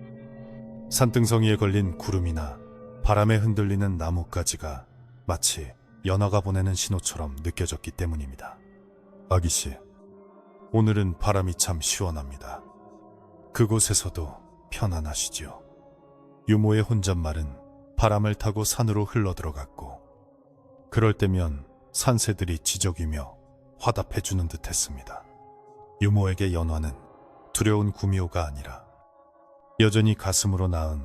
산등성이에 걸린 구름이나 바람에 흔들리는 나뭇가지가 마치 연화가 보내는 신호처럼 느껴졌기 때문입니다. 아기씨, 오늘은 바람이 참 시원합니다. 그곳에서도 편안하시지요. 유모의 혼잣말은 바람을 타고 산으로 흘러들어갔고 그럴 때면 산새들이 지저귀며 화답해주는 듯 했습니다. 유모에게 연화는 두려운 구미호가 아니라 여전히 가슴으로 낳은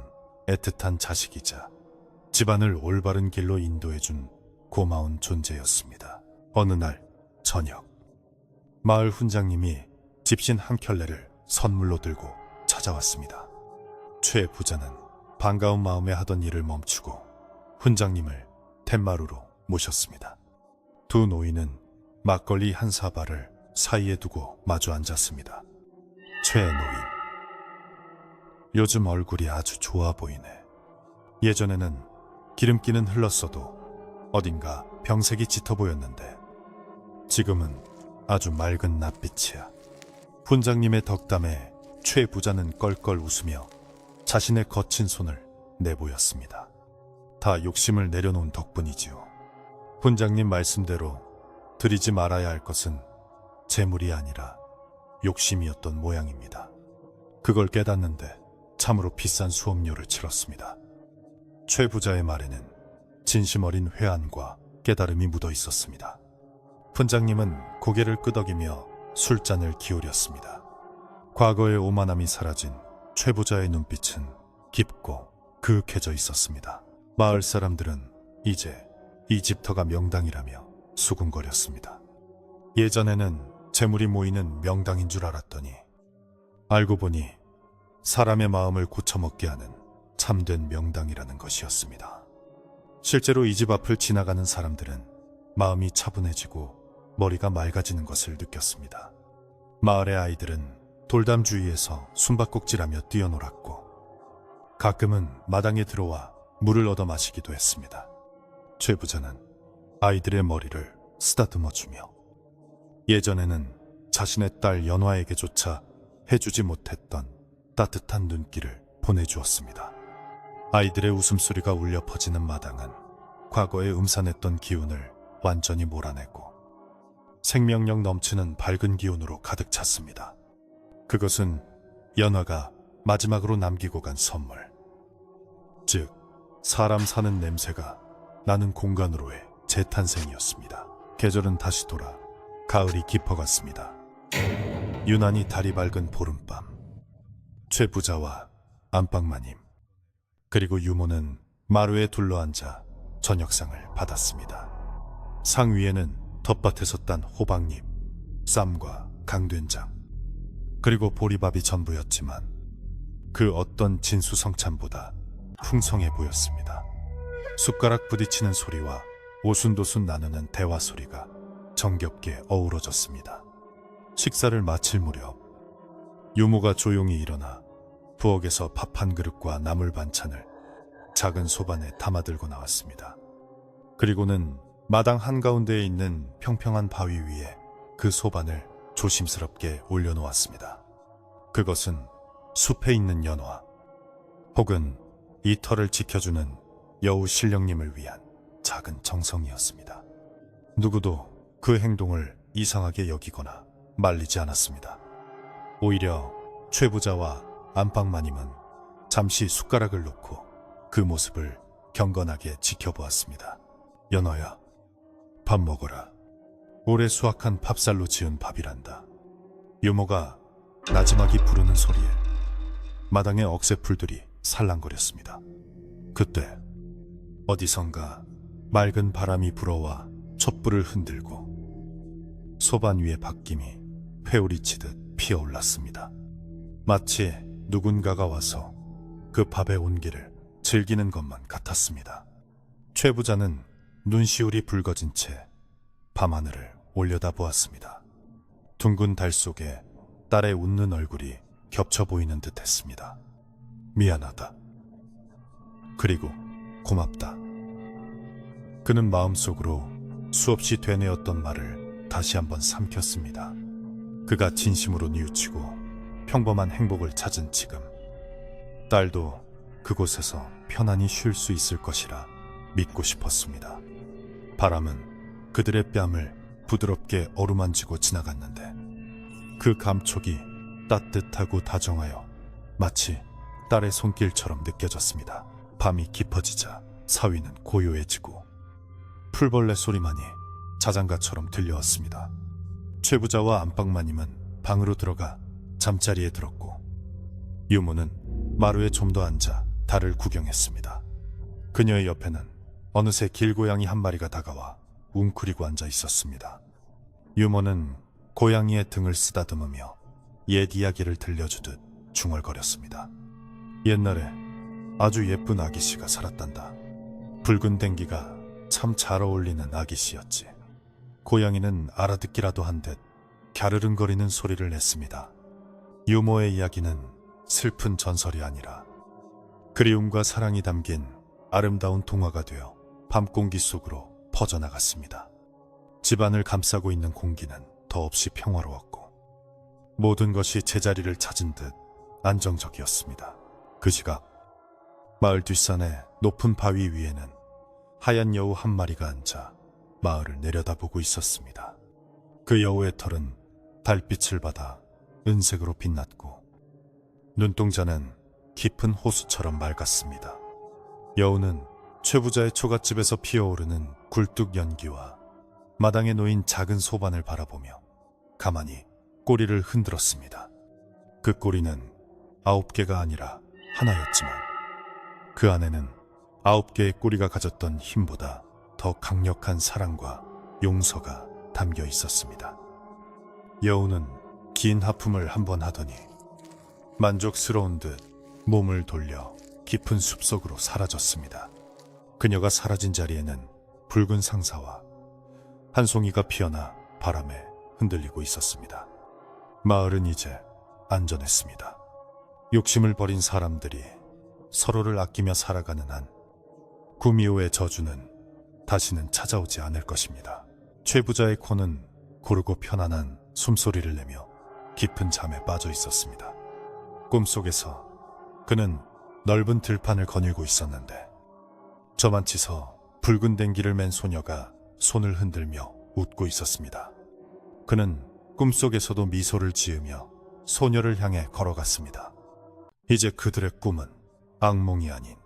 애틋한 자식이자 집안을 올바른 길로 인도해준 고마운 존재였습니다. 어느 날 저녁, 마을 훈장님이 집신 한 켤레를 선물로 들고 찾아왔습니다. 최 부자는 반가운 마음에 하던 일을 멈추고 훈장님을 툇마루로 모셨습니다. 두 노인은 막걸리 한 사발을 사이에 두고 마주 앉았습니다. 최 노인, 요즘 얼굴이 아주 좋아 보이네. 예전에는 기름기는 흘렀어도 어딘가 병색이 짙어 보였는데 지금은 아주 맑은 낯빛이야. 훈장님의 덕담에 최 부자는 껄껄 웃으며 자신의 거친 손을 내보였습니다. 다 욕심을 내려놓은 덕분이지요. 훈장님 말씀대로 드리지 말아야 할 것은 재물이 아니라 욕심이었던 모양입니다. 그걸 깨닫는데 참으로 비싼 수업료를 치렀습니다. 최 부자의 말에는 진심 어린 회한과 깨달음이 묻어 있었습니다. 훈장님은 고개를 끄덕이며 술잔을 기울였습니다. 과거의 오만함이 사라진 최 부자의 눈빛은 깊고 그윽해져 있었습니다. 마을 사람들은 이제 이 집터가 명당이라며 수군거렸습니다. 예전에는 재물이 모이는 명당인 줄 알았더니 알고 보니 사람의 마음을 고쳐먹게 하는 참된 명당이라는 것이었습니다. 실제로 이 집 앞을 지나가는 사람들은 마음이 차분해지고 머리가 맑아지는 것을 느꼈습니다. 마을의 아이들은 돌담 주위에서 숨바꼭질하며 뛰어놀았고 가끔은 마당에 들어와 물을 얻어 마시기도 했습니다. 최 부자는 아이들의 머리를 쓰다듬어주며 예전에는 자신의 딸 연화에게조차 해주지 못했던 따뜻한 눈길을 보내주었습니다. 아이들의 웃음소리가 울려 퍼지는 마당은 과거에 음산했던 기운을 완전히 몰아내고 생명력 넘치는 밝은 기운으로 가득 찼습니다. 그것은 연화가 마지막으로 남기고 간 선물, 즉 사람 사는 냄새가 나는 공간으로의 재탄생이었습니다. 계절은 다시 돌아 가을이 깊어갔습니다. 유난히 달이 밝은 보름밤, 최 부자와 안방마님 그리고 유모는 마루에 둘러앉아 저녁상을 받았습니다. 상 위에는 텃밭에서 딴 호박잎, 쌈과 강된장 그리고 보리밥이 전부였지만 그 어떤 진수성찬보다 풍성해 보였습니다. 숟가락 부딪히는 소리와 오순도순 나누는 대화 소리가 정겹게 어우러졌습니다. 식사를 마칠 무렵 유모가 조용히 일어나 부엌에서 밥 한 그릇과 나물 반찬을 작은 소반에 담아들고 나왔습니다. 그리고는 마당 한가운데에 있는 평평한 바위 위에 그 소반을 조심스럽게 올려놓았습니다. 그것은 숲에 있는 연화 혹은 이 터를 지켜주는 여우 신령님을 위한 작은 정성이었습니다. 누구도 그 행동을 이상하게 여기거나 말리지 않았습니다. 오히려 최 부자와 안방마님은 잠시 숟가락을 놓고 그 모습을 경건하게 지켜보았습니다. 연화야, 밥 먹어라. 올해 수확한 밥살로 지은 밥이란다. 유모가 나지막이 부르는 소리에 마당의 억새풀들이 살랑거렸습니다. 그때 어디선가 맑은 바람이 불어와 촛불을 흔들고 소반 위의 밥김이 회오리치듯 피어올랐습니다. 마치 누군가가 와서 그 밥의 온기를 즐기는 것만 같았습니다. 최 부자는 눈시울이 붉어진 채 밤하늘을 올려다보았습니다. 둥근 달 속에 딸의 웃는 얼굴이 겹쳐 보이는 듯 했습니다. 미안하다. 그리고 고맙다. 그는 마음속으로 수없이 되뇌었던 말을 다시 한번 삼켰습니다. 그가 진심으로 뉘우치고 평범한 행복을 찾은 지금 딸도 그곳에서 편안히 쉴 수 있을 것이라 믿고 싶었습니다. 바람은 그들의 뺨을 부드럽게 어루만지고 지나갔는데 그 감촉이 따뜻하고 다정하여 마치 딸의 손길처럼 느껴졌습니다. 밤이 깊어지자 사위는 고요해지고 풀벌레 소리만이 자장가처럼 들려왔습니다. 최 부자와 안방마님은 방으로 들어가 잠자리에 들었고 유모는 마루에 좀 더 앉아 달을 구경했습니다. 그녀의 옆에는 어느새 길고양이 한 마리가 다가와 웅크리고 앉아 있었습니다. 유모는 고양이의 등을 쓰다듬으며 옛 이야기를 들려주듯 중얼거렸습니다. 옛날에 아주 예쁜 아기씨가 살았단다. 붉은 댕기가 참 잘 어울리는 아기씨였지. 고양이는 알아듣기라도 한 듯 갸르릉거리는 소리를 냈습니다. 유모의 이야기는 슬픈 전설이 아니라 그리움과 사랑이 담긴 아름다운 동화가 되어 밤공기 속으로 퍼져나갔습니다. 집안을 감싸고 있는 공기는 더없이 평화로웠고 모든 것이 제자리를 찾은 듯 안정적이었습니다. 그 시각 마을 뒷산의 높은 바위 위에는 하얀 여우 한 마리가 앉아 마을을 내려다보고 있었습니다. 그 여우의 털은 달빛을 받아 은색으로 빛났고 눈동자는 깊은 호수처럼 맑았습니다. 여우는 최부자의 초갓집에서 피어오르는 굴뚝 연기와 마당에 놓인 작은 소반을 바라보며 가만히 꼬리를 흔들었습니다. 그 꼬리는 9개가 아니라 하나였지만 그 안에는 9개의 꼬리가 가졌던 힘보다 더 강력한 사랑과 용서가 담겨 있었습니다. 여우는 긴 하품을 한번 하더니 만족스러운 듯 몸을 돌려 깊은 숲속으로 사라졌습니다. 그녀가 사라진 자리에는 붉은 상사와 한 송이가 피어나 바람에 흔들리고 있었습니다. 마을은 이제 안전했습니다. 욕심을 버린 사람들이 서로를 아끼며 살아가는 한 구미호의 저주는 다시는 찾아오지 않을 것입니다. 최부자의 코는 고르고 편안한 숨소리를 내며 깊은 잠에 빠져 있었습니다. 꿈속에서 그는 넓은 들판을 거닐고 있었는데 저만치서 붉은 댕기를 맨 소녀가 손을 흔들며 웃고 있었습니다. 그는 꿈속에서도 미소를 지으며 소녀를 향해 걸어갔습니다. 이제 그들의 꿈은 악몽이 아닌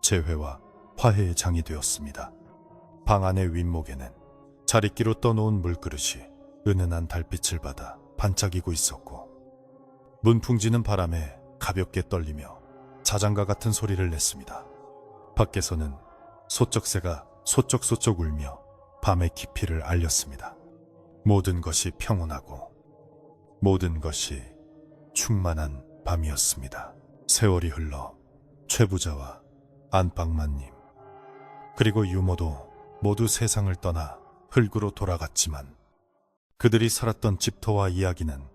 재회와 화해의 장이 되었습니다. 방 안의 윗목에는 자릿기로 떠놓은 물그릇이 은은한 달빛을 받아 반짝이고 있었고 문풍지는 바람에 가볍게 떨리며 자장가 같은 소리를 냈습니다. 밖에서는 소쩍새가 소쩍소쩍 울며 밤의 깊이를 알렸습니다. 모든 것이 평온하고 모든 것이 충만한 밤이었습니다. 세월이 흘러 최부자와 안방마님 그리고 유모도 모두 세상을 떠나 흙으로 돌아갔지만 그들이 살았던 집터와 이야기는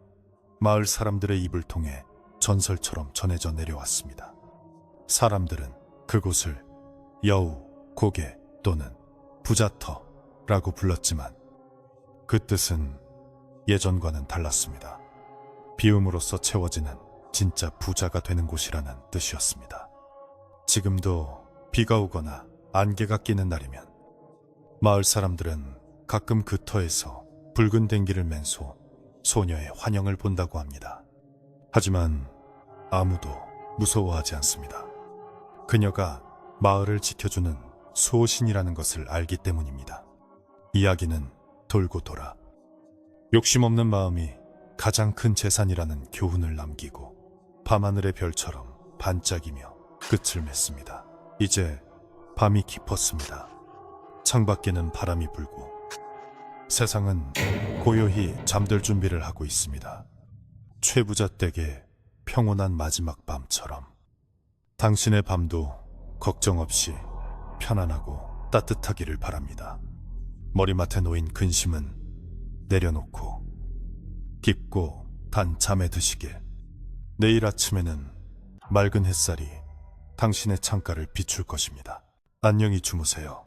마을 사람들의 입을 통해 전설처럼 전해져 내려왔습니다. 사람들은 그곳을 여우, 고개 또는 부자터라고 불렀지만 그 뜻은 예전과는 달랐습니다. 비움으로써 채워지는 진짜 부자가 되는 곳이라는 뜻이었습니다. 지금도 비가 오거나 안개가 끼는 날이면 마을 사람들은 가끔 그 터에서 붉은 댕기를 맨 소녀의 환영을 본다고 합니다. 하지만 아무도 무서워하지 않습니다. 그녀가 마을을 지켜주는 수호신이라는 것을 알기 때문입니다. 이야기는 돌고 돌아 욕심 없는 마음이 가장 큰 재산이라는 교훈을 남기고 밤하늘의 별처럼 반짝이며 끝을 맺습니다. 이제 밤이 깊었습니다. 창밖에는 바람이 불고 세상은 고요히 잠들 준비를 하고 있습니다. 최부자 댁의 평온한 마지막 밤처럼 당신의 밤도 걱정 없이 편안하고 따뜻하기를 바랍니다. 머리맡에 놓인 근심은 내려놓고 깊고 단 잠에 드시게. 내일 아침에는 맑은 햇살이 당신의 창가를 비출 것입니다. 안녕히 주무세요.